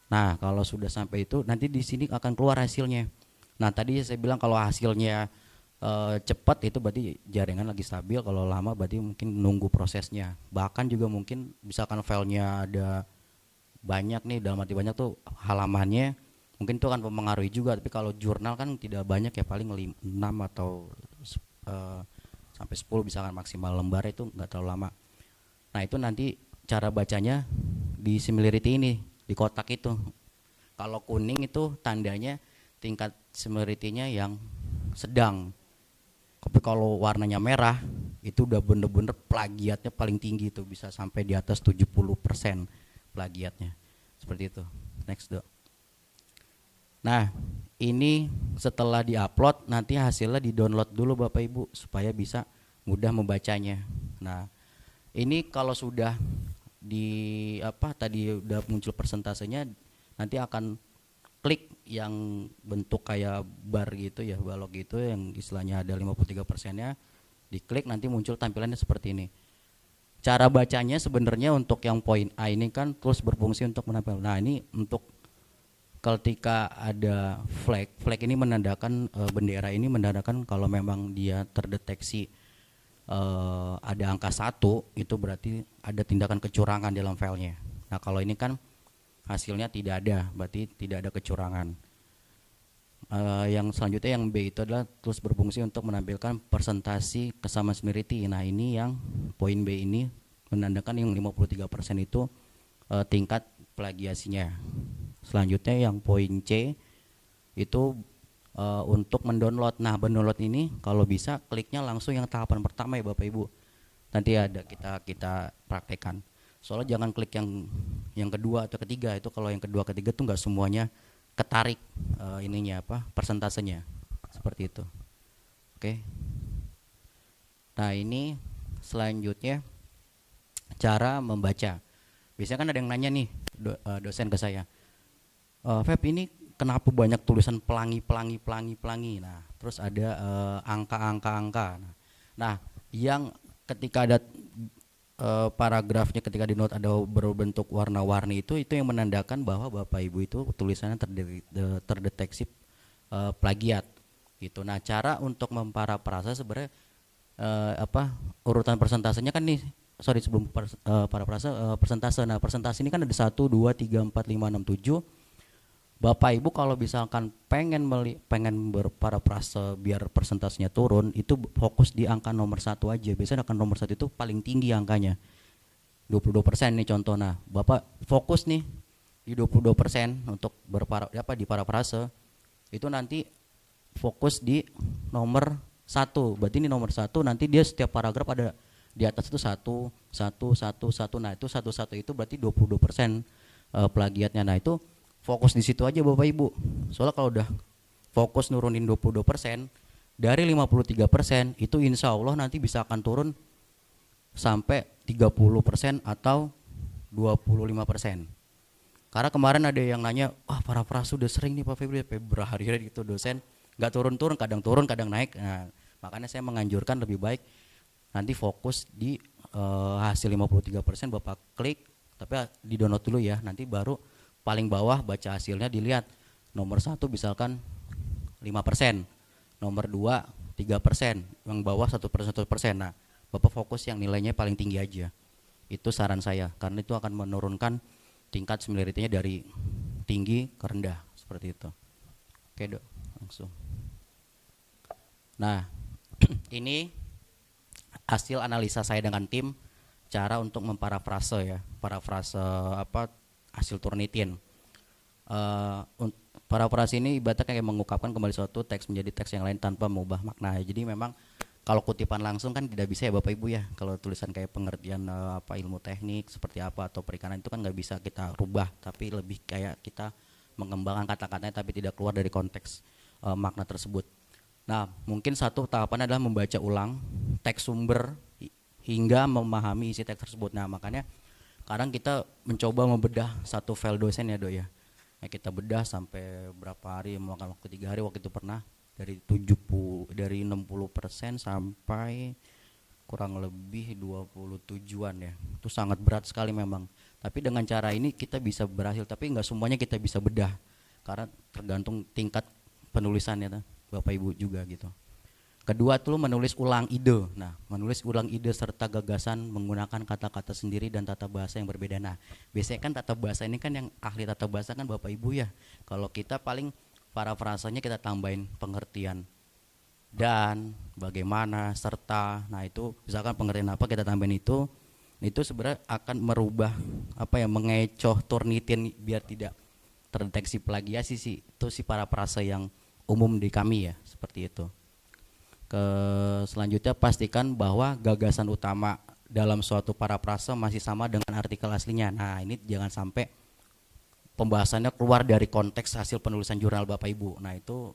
Nah, kalau sudah sampai itu nanti di sini akan keluar hasilnya. Nah, tadi saya bilang kalau hasilnya cepat itu berarti jaringan lagi stabil, kalau lama berarti mungkin nunggu prosesnya. Bahkan juga mungkin misalkan filenya ada banyak nih, dalam arti banyak tuh halamannya, mungkin itu akan mempengaruhi juga. Tapi kalau jurnal kan tidak banyak ya, paling 6 atau sampai 10 misalkan maksimal lembar, itu nggak terlalu lama. Nah, itu nanti cara bacanya di similarity ini, di kotak itu. Kalau kuning itu tandanya tingkat similarity-nya yang sedang. Tapi kalau warnanya merah itu udah bener-bener plagiatnya paling tinggi, itu bisa sampai di atas 70% plagiatnya. Seperti itu. Next do. Nah, ini setelah diupload nanti hasilnya di-download dulu Bapak Ibu supaya bisa mudah membacanya. Nah, ini kalau sudah tadi udah muncul persentasenya, nanti akan klik yang bentuk kayak bar gitu ya, balok gitu yang istilahnya ada 53%-nya, diklik nanti muncul tampilannya seperti ini. Cara bacanya sebenarnya untuk yang poin A ini kan terus berfungsi untuk menampilkan. Nah, ini untuk ketika ada flag ini menandakan bendera ini menandakan kalau memang dia terdeteksi ada angka 1, itu berarti ada tindakan kecurangan dalam filenya. Nah, kalau ini kan hasilnya tidak ada, berarti tidak ada kecurangan. Yang selanjutnya yang B itu adalah terus berfungsi untuk menampilkan presentasi kesamaan similarity. Nah, ini yang poin B ini menandakan yang 53% itu tingkat plagiasinya. Selanjutnya yang poin C itu untuk mendownload. Nah, mendownload ini kalau bisa kliknya langsung yang tahapan pertama ya Bapak Ibu. Nanti ada kita praktekkan. Soalnya jangan klik yang kedua atau ketiga, itu kalau yang kedua ketiga tuh nggak semuanya ketarik persentasenya. Seperti itu. Oke. Nah, ini selanjutnya cara membaca. Biasanya kan ada yang nanya nih dosen ke saya, Feb ini kenapa banyak tulisan pelangi. Nah, terus ada angka. Nah, yang ketika ada paragrafnya ketika di note ada berbentuk warna-warni itu yang menandakan bahwa Bapak Ibu itu tulisannya terdeteksi plagiat gitu. Nah, cara untuk memparafrase sebenarnya urutan persentasenya kan nih, sebelum parafrase persentase. Nah, persentase ini kan ada 1 2 3 4 5 6 7. Bapak Ibu kalau misalkan pengen berparafrase biar persentasenya turun, itu fokus di angka nomor 1 aja. Biasanya angka nomor 1 itu paling tinggi angkanya, 22% nih contoh. Nah, Bapak fokus nih di 22% untuk di parafrase. Itu nanti fokus di nomor 1. Berarti ini nomor 1, nanti dia setiap paragraf ada di atas itu 1. Nah, itu 1 itu berarti 22% plagiatnya. Nah, itu fokus di situ aja Bapak Ibu. Soalnya kalau udah fokus nurunin 22%, dari 53% itu insya Allah nanti bisa akan turun sampai 30% atau 25%. Karena kemarin ada yang nanya, parafrase udah sering nih Pak Febri, berhari-hari gitu dosen nggak turun, kadang naik. Nah, makanya saya menganjurkan lebih baik nanti fokus di hasil 53% Bapak klik, tapi di download dulu ya, nanti baru paling bawah baca hasilnya dilihat. Nomor 1 misalkan 5%, nomor 2 3%, yang bawah 1%. Nah, Bapak fokus yang nilainya paling tinggi aja. Itu saran saya, karena itu akan menurunkan tingkat similarity-nya dari tinggi ke rendah, seperti itu. Oke Dok, langsung. Nah, ini hasil analisa saya dengan tim, cara untuk memparafrase ya, parafrase apa hasil Turnitin. Parafrase ini ibaratnya kayak mengungkapkan kembali suatu teks menjadi teks yang lain tanpa mengubah makna. Jadi memang kalau kutipan langsung kan tidak bisa ya Bapak Ibu ya. Kalau tulisan kayak pengertian apa ilmu teknik seperti apa atau perikanan itu kan nggak bisa kita rubah, tapi lebih kayak kita mengembangkan kata-katanya tapi tidak keluar dari konteks makna tersebut. Nah, mungkin satu tahapan adalah membaca ulang teks sumber hingga memahami isi teks tersebut. Nah, makanya kadang kita mencoba membedah satu file dosen ya Dok ya. Nah, kita bedah sampai berapa hari, memakan waktu 3 hari waktu itu pernah dari 60% sampai kurang lebih 27-an ya. Itu sangat berat sekali memang. Tapi dengan cara ini kita bisa berhasil, tapi nggak semuanya kita bisa bedah karena tergantung tingkat penulisannya Bapak Ibu juga gitu. Kedua tuh menulis ulang ide. Nah, menulis ulang ide serta gagasan menggunakan kata-kata sendiri dan tata bahasa yang berbeda. Nah, biasanya kan tata bahasa ini kan yang ahli tata bahasa kan Bapak Ibu ya. Kalau kita paling parafrasanya kita tambahin pengertian dan bagaimana serta. Nah, itu misalkan pengertian apa kita tambahin itu sebenarnya akan merubah apa ya, mengecoh Turnitin biar tidak terdeteksi plagiasi sih. Itu si parafrase yang umum di kami ya, seperti itu. Selanjutnya pastikan bahwa gagasan utama dalam suatu parafrase masih sama dengan artikel aslinya. Nah, ini jangan sampai pembahasannya keluar dari konteks hasil penulisan jurnal Bapak Ibu. Nah, itu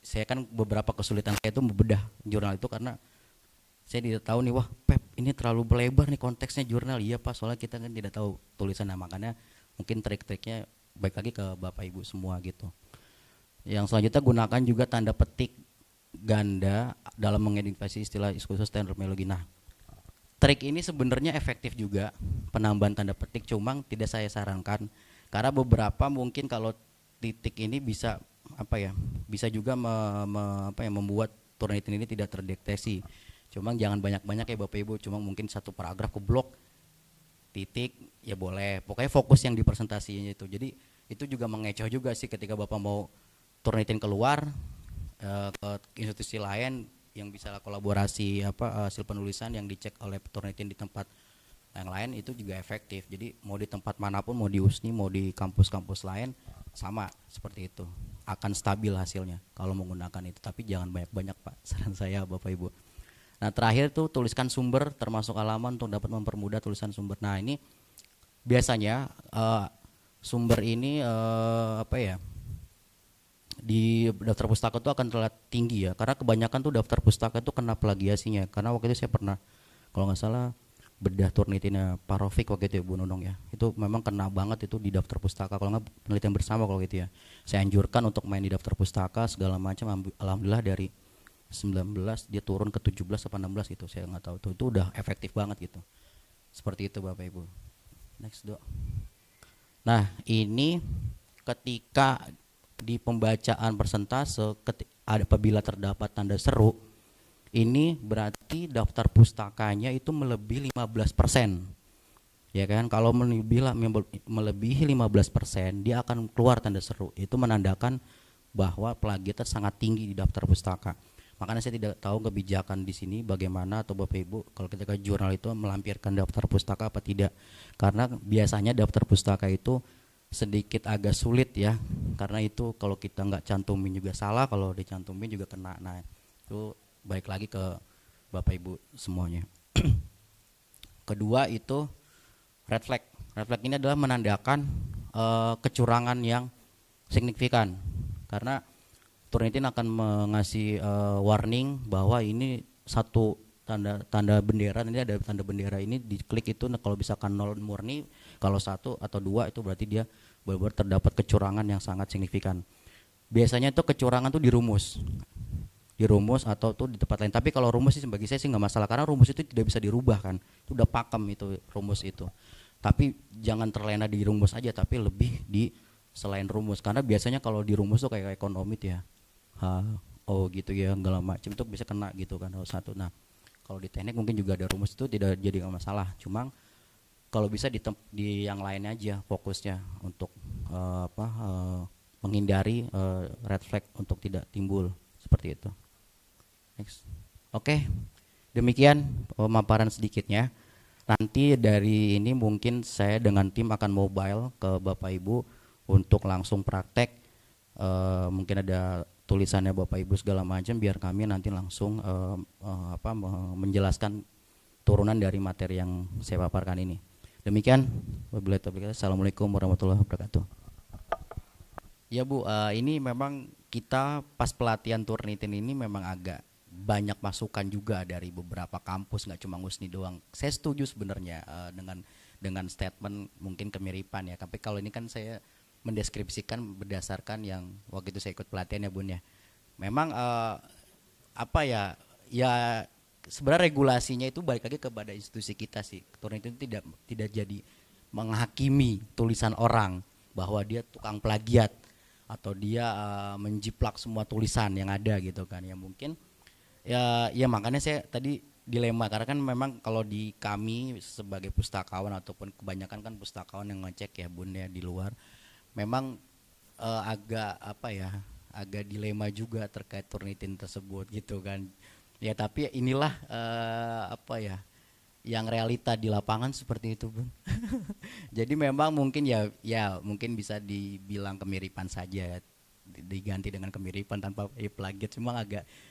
saya kan beberapa kesulitan saya itu membedah jurnal itu karena saya tidak tahu nih, wah Pep ini terlalu melebar nih konteksnya jurnal. Iya Pak, soalnya kita kan tidak tahu tulisan. Nah, makanya mungkin trik-triknya baik lagi ke Bapak Ibu semua gitu. Yang selanjutnya gunakan juga tanda petik ganda dalam mengidentifikasi istilah khusus terminologi. Nah, trik ini sebenarnya efektif juga penambahan tanda petik, cuma tidak saya sarankan karena beberapa mungkin kalau titik ini bisa apa ya, bisa juga membuat Turnitin ini tidak terdeteksi. Cuma jangan banyak-banyak ya Bapak Ibu, cuma mungkin satu paragraf ke blok titik ya boleh, pokoknya fokus yang di presentasinya itu. Jadi itu juga mengecoh juga sih ketika Bapak mau Turnitin keluar ke institusi lain yang bisa kolaborasi hasil penulisan yang dicek oleh Turnitin di tempat yang lain, itu juga efektif. Jadi mau di tempat manapun, mau di USNI, mau di kampus-kampus lain sama seperti itu, akan stabil hasilnya kalau menggunakan itu. Tapi jangan banyak-banyak Pak, saran saya Bapak Ibu. Nah, terakhir tuh tuliskan sumber termasuk halaman untuk dapat mempermudah tulisan sumber. Nah, ini biasanya sumber ini di daftar pustaka itu akan terlihat tinggi ya, karena kebanyakan tuh daftar pustaka itu kena plagiasinya. Karena waktu itu saya pernah kalau nggak salah bedah Turnitinnya Pak Rofik waktu itu ya Bu Nunung ya, itu memang kena banget itu di daftar pustaka, kalau nggak penelitian bersama kalau gitu ya. Saya anjurkan untuk main di daftar pustaka segala macam. Alhamdulillah dari 19 dia turun ke 17 atau 16 gitu, saya nggak tahu tuh, itu udah efektif banget gitu. Seperti itu Bapak Ibu. Next Dok. Nah, ini ketika di pembacaan persentase apabila terdapat tanda seru, ini berarti daftar pustakanya itu melebihi 15%. Ya kan, kalau melebihi 15% dia akan keluar tanda seru. Itu menandakan bahwa plagiat sangat tinggi di daftar pustaka. Makanya saya tidak tahu kebijakan di sini bagaimana atau Bapak Ibu kalau ketika jurnal itu melampirkan daftar pustaka apa tidak. Karena biasanya daftar pustaka itu sedikit agak sulit ya, karena itu kalau kita nggak cantumin juga salah, kalau dicantumin juga kena. Nah, itu balik lagi ke Bapak Ibu semuanya. Kedua itu red flag. Red flag ini adalah menandakan kecurangan yang signifikan, karena Turnitin akan mengasih warning bahwa ini satu tanda bendera, ini ada tanda bendera ini diklik itu, nah, kalau misalkan 0 murni, kalau 1 atau 2 itu berarti dia benar-benar terdapat kecurangan yang sangat signifikan. Biasanya itu kecurangan tuh dirumus atau tuh di tempat lain. Tapi kalau rumus sih bagi saya sih nggak masalah, karena rumus itu tidak bisa dirubah kan, itu udah pakem itu rumus itu. Tapi jangan terlena di rumus aja, tapi lebih di selain rumus, karena biasanya kalau di rumus tuh kayak ekonomi ya, gitu ya, segala macam itu bisa kena gitu kan. Satu. Nah, Kalau di teknik mungkin juga ada rumus, itu tidak jadi masalah. Cuma kalau bisa di yang lainnya aja fokusnya untuk menghindari red flag untuk tidak timbul seperti itu. Next. Oke, demikian pemaparan sedikitnya. Nanti dari ini mungkin saya dengan tim akan mobile ke Bapak Ibu untuk langsung praktek. Mungkin ada tulisannya Bapak Ibu segala macam, biar kami nanti langsung menjelaskan turunan dari materi yang saya paparkan ini. Demikian, wabillahi taufiq. Assalamualaikum warahmatullahi wabarakatuh. Ya Bu, ini memang kita pas pelatihan Turnitin ini memang agak banyak masukan juga dari beberapa kampus, nggak cuma USNI doang. Saya setuju sebenarnya dengan statement mungkin kemiripan ya. Tapi kalau ini kan saya mendeskripsikan berdasarkan yang waktu itu saya ikut pelatihan ya Bun ya. Memang sebenarnya regulasinya itu balik lagi kepada institusi kita sih. Turnitin itu tidak jadi menghakimi tulisan orang bahwa dia tukang plagiat atau dia menjiplak semua tulisan yang ada gitu kan. Ya mungkin ya makanya saya tadi dilema, karena kan memang kalau di kami sebagai pustakawan ataupun kebanyakan kan pustakawan yang ngecek ya Bun ya di luar, memang agak dilema juga terkait Turnitin tersebut gitu kan. Ya tapi inilah yang realita di lapangan seperti itu Bun. Jadi memang mungkin ya mungkin bisa dibilang kemiripan saja, diganti dengan kemiripan tanpa plagiat, cuma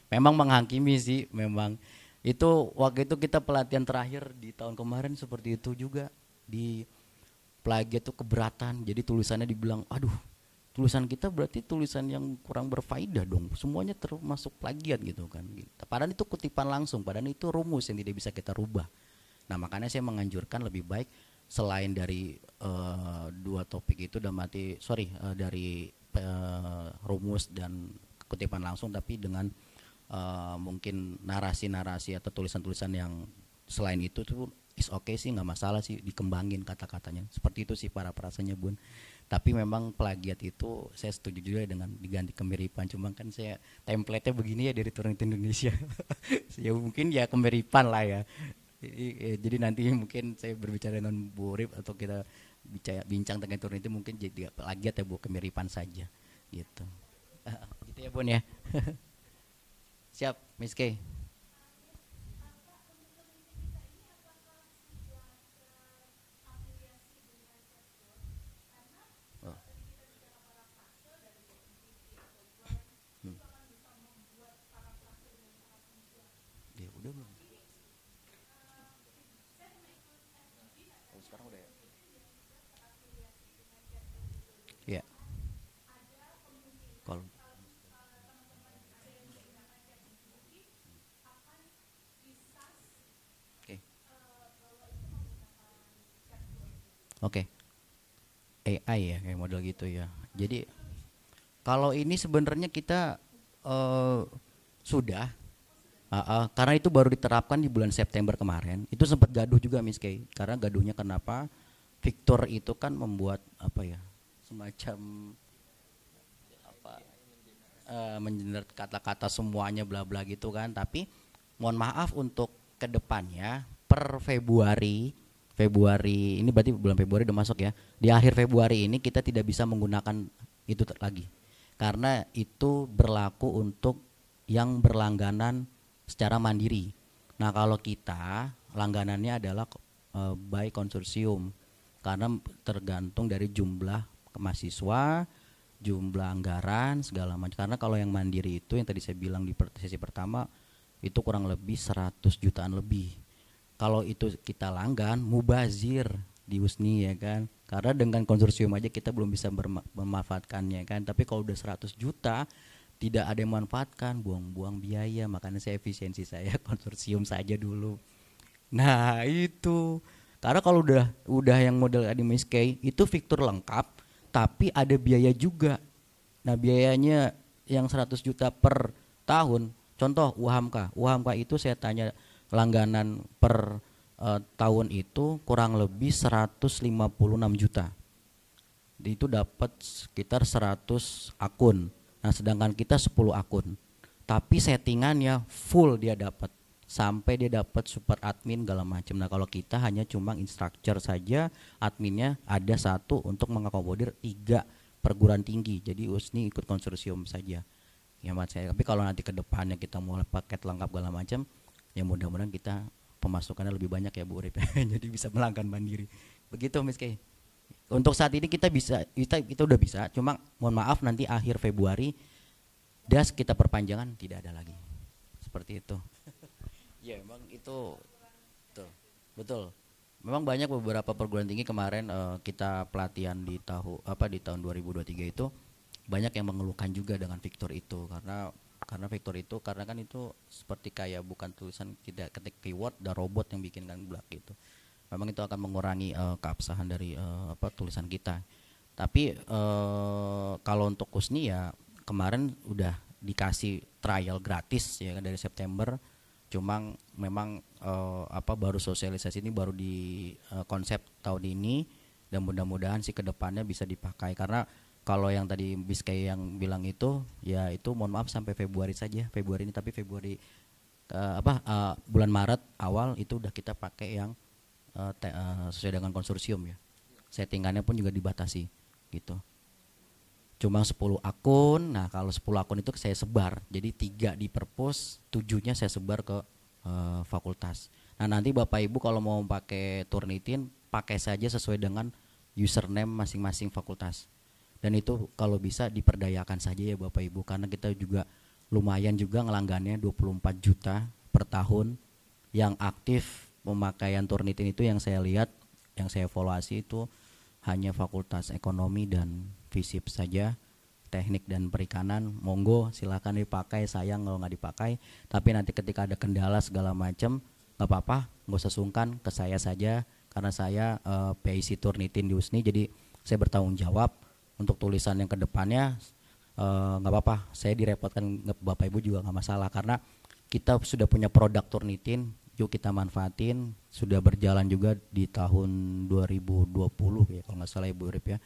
memang menghakimi sih. Memang itu waktu itu kita pelatihan terakhir di tahun kemarin seperti itu juga, di plagiat itu keberatan. Jadi tulisannya dibilang aduh tulisan kita berarti tulisan yang kurang berfaedah dong, semuanya termasuk plagiat gitu kan. Padahal itu kutipan langsung, padahal itu rumus yang tidak bisa kita rubah. Nah makanya saya menganjurkan lebih baik selain dari dua topik itu dari rumus dan kutipan langsung, tapi dengan mungkin narasi-narasi atau tulisan-tulisan yang selain itu tuh is okay sih, nggak masalah sih dikembangin kata-katanya. Seperti itu sih para perasanya Bun. Tapi memang plagiat itu saya setuju juga dengan diganti kemiripan. Cuma kan saya template-nya begini ya dari Turnitin Indonesia. Ya mungkin ya kemiripan lah ya. Jadi nanti mungkin saya berbicara dengan Bu Rip atau kita bincang tentang Turnitin, mungkin jadi plagiat ya Bu, kemiripan saja gitu. Gitu ya Bun ya. Siap, Miss K. Ya udah belum. Oh, sekarang udah ya. Ya. Kalau Oke. AI ya kayak model gitu ya. Jadi kalau ini sebenarnya kita sudah karena itu baru diterapkan di bulan September kemarin. Itu sempat gaduh juga Miss Kay. Karena gaduhnya kenapa? Victor itu kan membuat semacam mengenerate kata-kata semuanya bla bla gitu kan. Tapi mohon maaf untuk kedepannya per Februari ini berarti bulan Februari udah masuk ya. Di akhir Februari ini kita tidak bisa menggunakan itu lagi. Karena itu berlaku untuk yang berlangganan secara mandiri. Nah kalau kita langganannya adalah by konsorsium, karena tergantung dari jumlah mahasiswa, jumlah anggaran segala macam. Karena kalau yang mandiri itu yang tadi saya bilang di sesi pertama itu kurang lebih 100 jutaan lebih. Kalau itu kita langgan mubazir di USNI ya kan, karena dengan konsorsium aja kita belum bisa memanfaatkannya kan. Tapi kalau udah 100 juta tidak ada yang memanfaatkan, buang-buang biaya. Makanya saya efisiensi saya konsorsium saja dulu. Nah itu karena kalau udah yang model Miss K itu fitur lengkap tapi ada biaya juga. Nah biayanya yang 100 juta per tahun, contoh UHAMKA itu saya tanya langganan per tahun itu kurang lebih 156 juta. Itu dapat sekitar 100 akun. Nah sedangkan kita 10 akun. Tapi settingannya full dia dapat. sampai dia dapat super admin segala macam. Nah kalau kita hanya cuma instructor saja, adminnya ada satu untuk mengakomodir 3 perguruan tinggi. Jadi USNI ikut konsorsium saja. Ya Mas saya. Tapi kalau nanti ke depannya kita mulai paket lengkap segala macam, ya mudah-mudahan kita pemasukannya lebih banyak ya Bu Urip. Jadi bisa melanggan mandiri. Begitu Miss Kay. Untuk saat ini kita udah bisa, cuma mohon maaf nanti akhir Februari das kita perpanjangan tidak ada lagi. Seperti itu. Ya memang itu betul. Memang banyak beberapa perguruan tinggi kemarin kita pelatihan di tahun 2023 itu banyak yang mengeluhkan juga dengan Victor itu karena Victor itu karena kan itu seperti kayak bukan tulisan tidak ketik keyword dan robot yang bikin kan blak gitu. Memang itu akan mengurangi keabsahan dari tulisan kita. Tapi kalau untuk USNI ya kemarin udah dikasih trial gratis ya kan dari September. Cuma memang baru sosialisasi ini baru di konsep tahun ini dan mudah-mudahan sih kedepannya bisa dipakai karena kalau yang tadi Biskay yang bilang itu ya itu mohon maaf sampai Februari saja Februari ini tapi Februari bulan Maret awal itu udah kita pakai yang sesuai dengan konsorsium ya settingannya pun juga dibatasi gitu cuma 10 akun. Nah kalau 10 akun itu saya sebar jadi 3 di perpus 7-nya saya sebar ke fakultas. Nah nanti Bapak Ibu kalau mau pakai Turnitin pakai saja sesuai dengan username masing-masing fakultas. Dan itu kalau bisa diperdayakan saja ya Bapak Ibu karena kita juga lumayan juga ngelanggannya 24 juta per tahun yang aktif pemakaian Turnitin itu yang saya lihat yang saya evaluasi itu hanya fakultas ekonomi dan FISIP saja. Teknik dan perikanan monggo silakan dipakai sayang kalau nggak dipakai tapi nanti ketika ada kendala segala macam nggak apa-apa nggak usah sungkan ke saya saja karena saya PIC Turnitin di USNI jadi saya bertanggung jawab untuk tulisan yang kedepannya nggak apa-apa saya direpotkan Bapak Ibu juga nggak masalah karena kita sudah punya produk Turnitin yuk kita manfaatin sudah berjalan juga di tahun 2020 ya kalau nggak salah Ibu Urip ya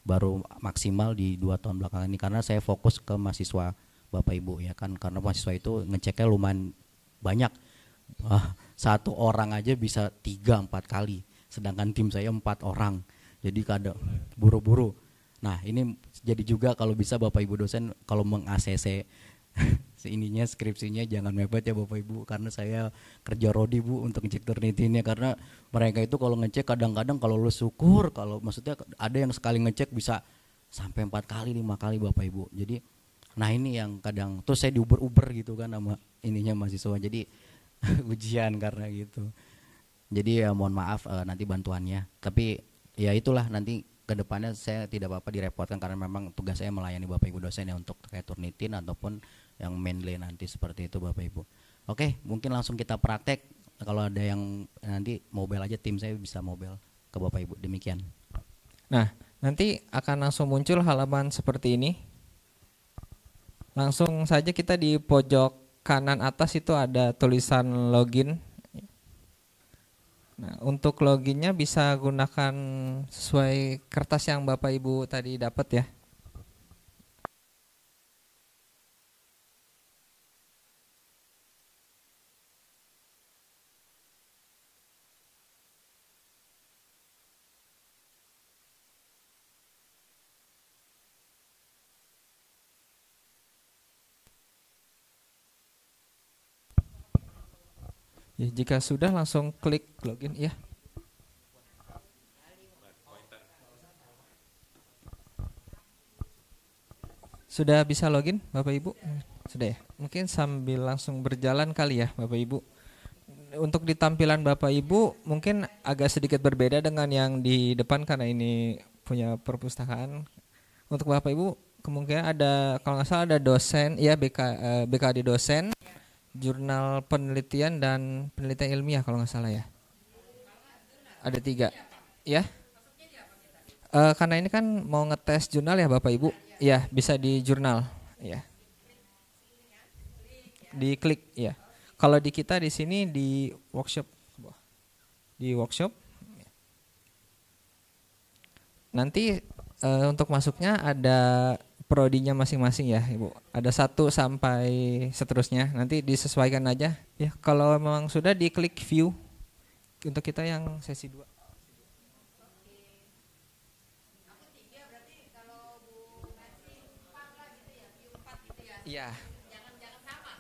baru maksimal di 2 tahun belakangan ini karena saya fokus ke mahasiswa Bapak Ibu ya kan karena mahasiswa itu ngeceknya lumayan banyak satu orang aja bisa 3-4 kali sedangkan tim saya 4 orang jadi kadang buru-buru. Nah ini jadi juga kalau bisa Bapak Ibu dosen kalau meng-ACC ininya skripsinya jangan mepet ya Bapak Ibu karena saya kerja rodi Bu untuk ngecek Turnitinnya karena mereka itu kalau ngecek kadang-kadang kalau lu syukur kalau maksudnya ada yang sekali ngecek bisa sampai 4 kali 5 kali Bapak Ibu jadi nah ini yang kadang terus saya diuber-uber gitu kan sama ininya mahasiswa jadi ujian karena gitu jadi ya mohon maaf nanti bantuannya tapi ya itulah nanti kedepannya saya tidak apa-apa direpotkan karena memang tugas saya melayani Bapak Ibu dosen ya untuk terkait Turnitin ataupun yang mainly nanti seperti itu Bapak Ibu. Oke, mungkin langsung kita praktek. Kalau ada yang nanti mobile aja tim saya bisa mobile ke Bapak Ibu. Demikian.
Nah, nanti akan langsung muncul halaman seperti ini. Langsung saja kita di pojok kanan atas itu ada tulisan login. Nah, untuk loginnya bisa gunakan sesuai kertas yang Bapak Ibu tadi dapat ya. Ya, jika sudah langsung klik login ya. Sudah bisa login Bapak Ibu? Sudah ya? Mungkin sambil langsung berjalan kali ya Bapak Ibu. Untuk di tampilan Bapak Ibu mungkin agak sedikit berbeda dengan yang di depan karena ini punya perpustakaan. Untuk Bapak Ibu kemungkinan ada kalau nggak salah ada dosen ya BKD dosen. Jurnal penelitian dan penelitian ilmiah kalau nggak salah ya. Ada 3 ya. Karena ini kan mau ngetes jurnal ya Bapak Ibu. Ya bisa di jurnal ya. Diklik ya. Kalau di kita di sini di workshop. Di workshop. Nanti untuk masuknya ada prodinya masing-masing ya Ibu. Ada 1 sampai seterusnya. Nanti disesuaikan aja ya. Kalau memang sudah diklik view untuk kita yang sesi 2. Iya.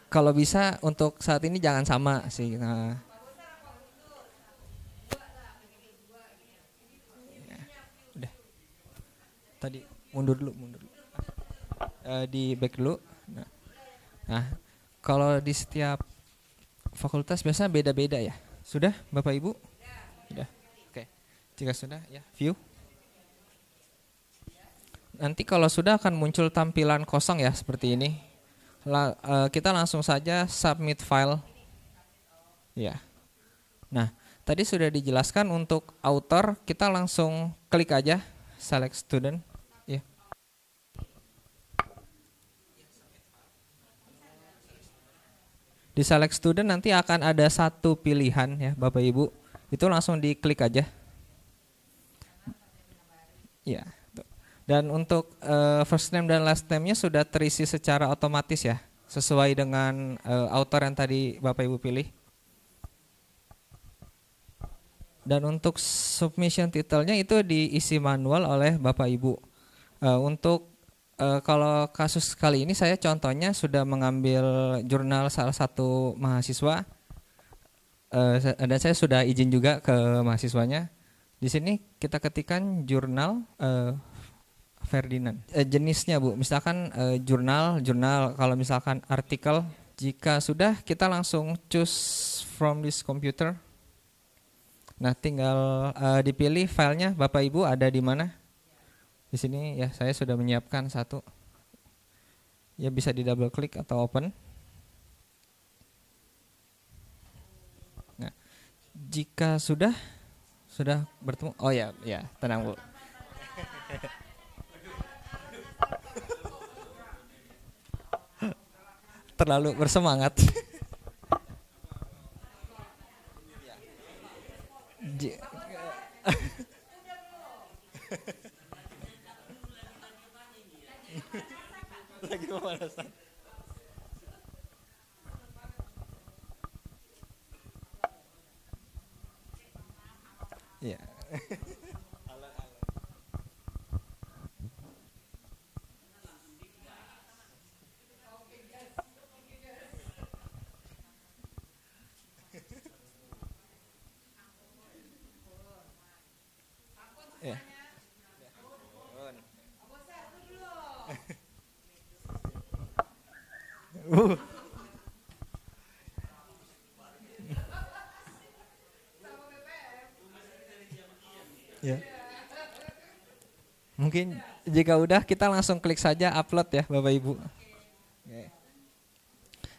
Kalau bisa untuk saat ini jangan sama sih. Nah, ya, udah. Tadi mundur dulu. Di back dulu. Nah, kalau di setiap fakultas biasanya beda-beda ya. Sudah, Bapak Ibu? Sudah. Oke. Jika sudah, ya view. Nanti kalau sudah akan muncul tampilan kosong ya seperti ini. Kita langsung saja submit file. Ya. Nah, tadi sudah dijelaskan untuk author, kita langsung klik aja select student. Ya. Di select student nanti akan ada 1 pilihan ya Bapak Ibu. Itu langsung diklik aja. Ya. Dan untuk first name dan last name-nya sudah terisi secara otomatis ya, sesuai dengan author yang tadi Bapak Ibu pilih. Dan untuk submission title-nya itu diisi manual oleh Bapak Ibu. Untuk kalau kasus kali ini saya contohnya sudah mengambil jurnal salah satu mahasiswa, dan saya sudah izin juga ke mahasiswanya. Di sini kita ketikkan jurnal Ferdinand. Jenisnya Bu, misalkan jurnal, kalau misalkan artikel, jika sudah kita langsung choose from this computer. Nah, tinggal dipilih filenya Bapak Ibu ada di mana. Di sini ya saya sudah menyiapkan 1. Ya bisa di double klik atau open. Nah, jika sudah bertemu, oh ya tenang Bu. Terlalu bersemangat. Lagi pemanasan. Ya. Ya. Ya. Mungkin jika udah kita langsung klik saja upload ya Bapak Ibu.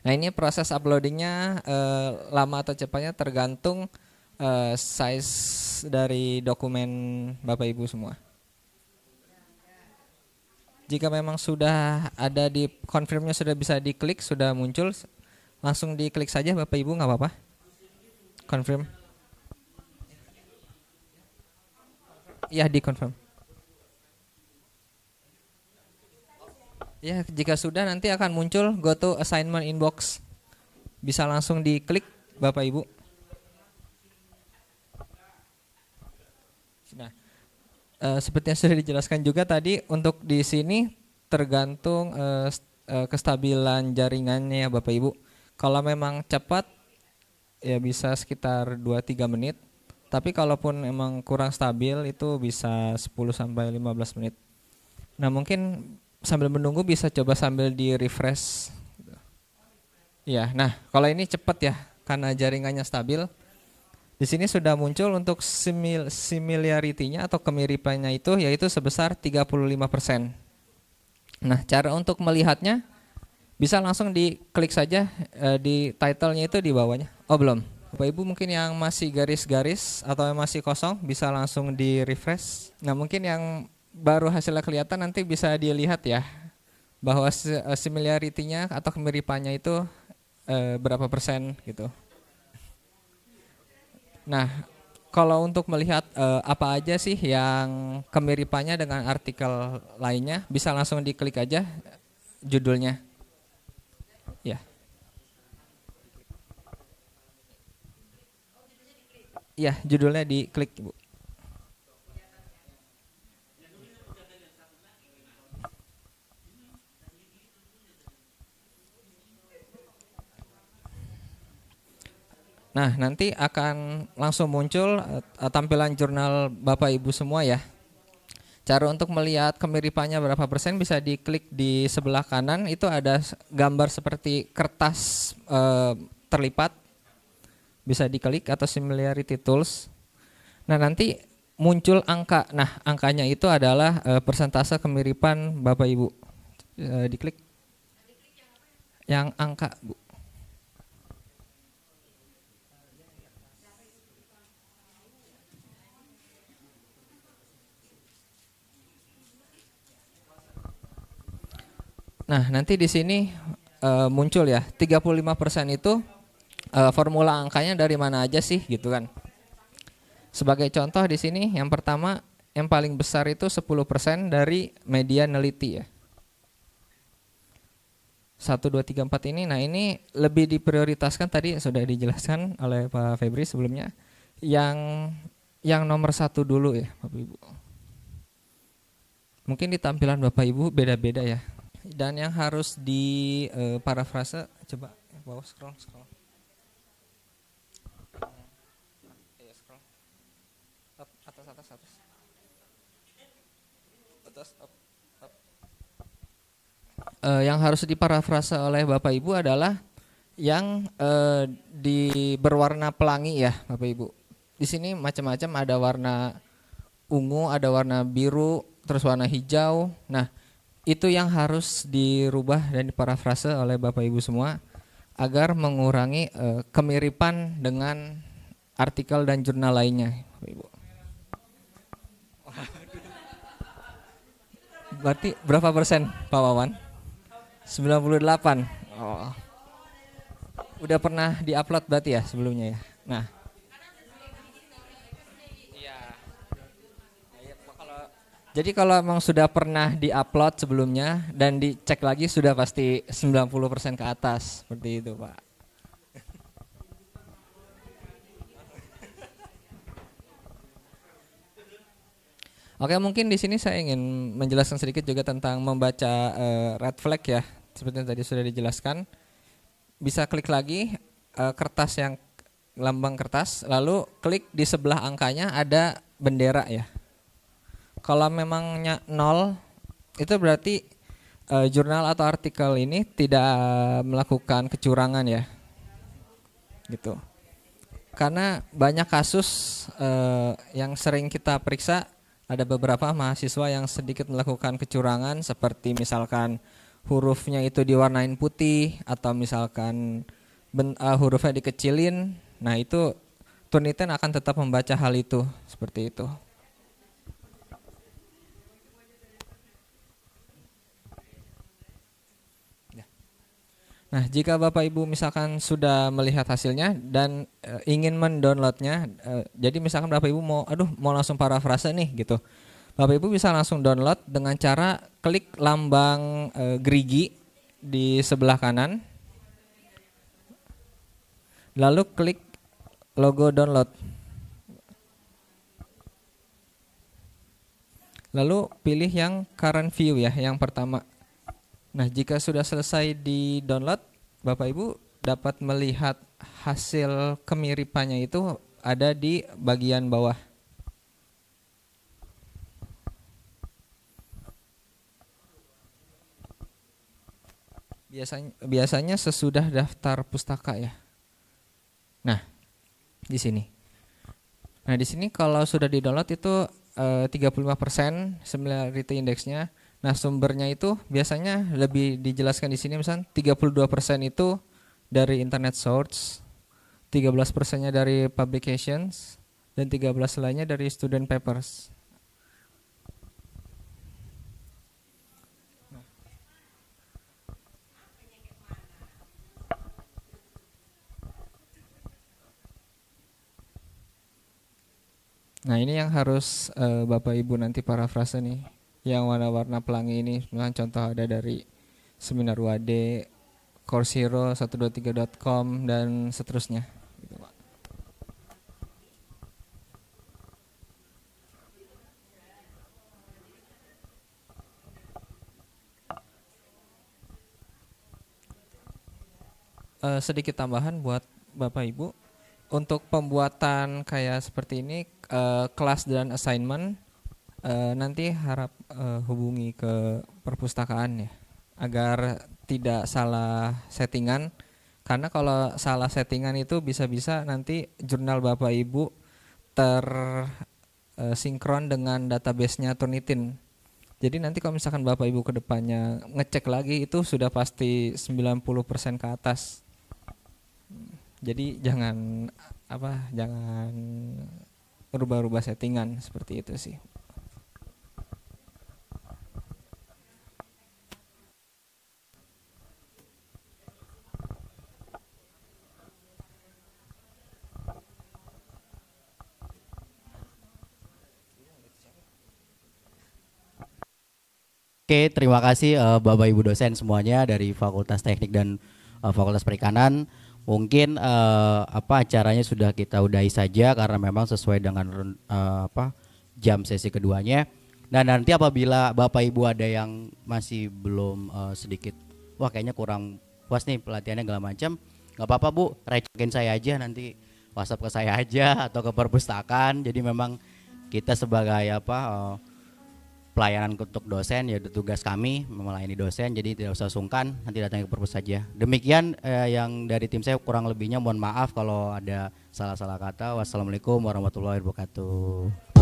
Nah, ini proses uploadingnya lama atau cepatnya tergantung size dari dokumen Bapak Ibu semua. Jika memang sudah ada di confirmnya, sudah bisa diklik, sudah muncul, langsung diklik saja Bapak Ibu, nggak apa-apa. Confirm. Ya, di confirm. Ya, jika sudah nanti akan muncul go to assignment inbox. Bisa langsung diklik Bapak Ibu. Nah, seperti yang sudah dijelaskan juga tadi, untuk di sini tergantung kestabilan jaringannya ya Bapak Ibu. Kalau memang cepat ya bisa sekitar 2-3 menit. Tapi kalaupun emang kurang stabil itu bisa 10-15 menit. Nah, mungkin sambil menunggu bisa coba sambil di refresh. Ya, nah kalau ini cepat ya karena jaringannya stabil. Di sini sudah muncul untuk similarity-nya atau kemiripannya itu yaitu sebesar 35%. Nah, cara untuk melihatnya bisa langsung diklik saja di title-nya itu di bawahnya. Oh, belum. Bapak Ibu mungkin yang masih garis-garis atau yang masih kosong bisa langsung di refresh. Nah, mungkin yang baru hasilnya kelihatan nanti bisa dilihat ya bahwa similarity-nya atau kemiripannya itu berapa persen gitu. Nah, kalau untuk melihat apa aja sih yang kemiripannya dengan artikel lainnya, bisa langsung diklik aja judulnya. Ya. Ya, judulnya diklik, Bu. Nah, nanti akan langsung muncul tampilan jurnal Bapak Ibu semua ya. Cara untuk melihat kemiripannya berapa persen bisa diklik di sebelah kanan, itu ada gambar seperti kertas terlipat, bisa diklik atau similarity tools. Nah, nanti muncul angka. Nah, angkanya itu adalah persentase kemiripan Bapak Ibu. Diklik yang angka, Bu. Nah, nanti di sini muncul ya, 35% itu formula angkanya dari mana aja sih gitu kan. Sebagai contoh di sini yang pertama, yang paling besar itu 10% dari media neliti ya. 1, 2, 3, 4 ini, nah ini lebih diprioritaskan, tadi sudah dijelaskan oleh Pak Febri sebelumnya. Yang nomor 1 dulu ya Bapak Ibu. Mungkin di tampilan Bapak Ibu beda-beda ya. Dan yang harus di parafrase, coba bawah scroll. Scroll. Up, atas. Up. Yang harus diparafrase oleh Bapak Ibu adalah yang berwarna pelangi ya Bapak Ibu. Di sini macam-macam, ada warna ungu, ada warna biru, terus warna hijau. Nah, itu yang harus dirubah dan diparafrase oleh Bapak Ibu semua agar mengurangi kemiripan dengan artikel dan jurnal lainnya, Bapak Ibu. Berarti berapa persen Pak Wawan? 98. Oh. Udah pernah diupload berarti ya sebelumnya ya. Nah. Jadi kalau memang sudah pernah diupload sebelumnya dan dicek lagi sudah pasti 90% ke atas, seperti itu Pak. Oke, mungkin di sini saya ingin menjelaskan sedikit juga tentang membaca red flag ya, seperti yang tadi sudah dijelaskan. Bisa klik lagi kertas yang lambang kertas, lalu klik di sebelah angkanya ada bendera ya. Kalau memangnya 0, itu berarti jurnal atau artikel ini tidak melakukan kecurangan ya, gitu. Karena banyak kasus yang sering kita periksa, ada beberapa mahasiswa yang sedikit melakukan kecurangan, seperti misalkan hurufnya itu diwarnain putih, atau misalkan hurufnya dikecilin. Nah, itu Turnitin akan tetap membaca hal itu, seperti itu. Nah, jika Bapak Ibu misalkan sudah melihat hasilnya dan ingin mendownloadnya, jadi misalkan Bapak Ibu mau langsung parafrase nih gitu. Bapak Ibu bisa langsung download dengan cara klik lambang gerigi di sebelah kanan. Lalu klik logo download. Lalu pilih yang current view ya, yang pertama. Nah, jika sudah selesai di download, Bapak Ibu dapat melihat hasil kemiripannya itu ada di bagian bawah. Biasanya sesudah daftar pustaka ya. Nah, di sini. Nah, di sini kalau sudah di download itu 35% similarity indexnya. Nah, sumbernya itu biasanya lebih dijelaskan di sini, misalnya 32% itu dari internet source, 13%-nya dari publications, dan 13 lainnya dari student papers. Nah ini yang harus Bapak Ibu nanti parafrase nih. Yang warna-warna pelangi ini, misalnya contoh ada dari Seminar Wade, Coursero, 123.com dan seterusnya. Gitu, Pak. Sedikit tambahan buat Bapak Ibu, untuk pembuatan kayak seperti ini, kelas dan assignment, nanti harap hubungi ke perpustakaan ya, agar tidak salah settingan. Karena kalau salah settingan itu bisa-bisa nanti jurnal Bapak Ibu tersinkron dengan database-nya Turnitin. Jadi nanti kalau misalkan Bapak Ibu ke depannya ngecek lagi itu sudah pasti 90% ke atas. Jadi jangan rubah-rubah settingan seperti itu sih.
Oke, terima kasih Bapak Ibu dosen semuanya dari Fakultas Teknik dan Fakultas Perikanan. Mungkin acaranya sudah kita udahi saja karena memang sesuai dengan jam sesi keduanya. Dan nanti apabila Bapak Ibu ada yang masih belum sedikit, wah kayaknya kurang puas nih pelatihannya segala macam, nggak apa-apa Bu, recokin saya aja nanti, WhatsApp ke saya aja atau ke perpustakaan. Jadi memang kita sebagai pelayanan untuk dosen ya tugas kami melayani dosen, jadi tidak usah sungkan, nanti datang ke perpus saja. Demikian yang dari tim saya, kurang lebihnya mohon maaf kalau ada salah-salah kata. Wassalamualaikum warahmatullahi wabarakatuh.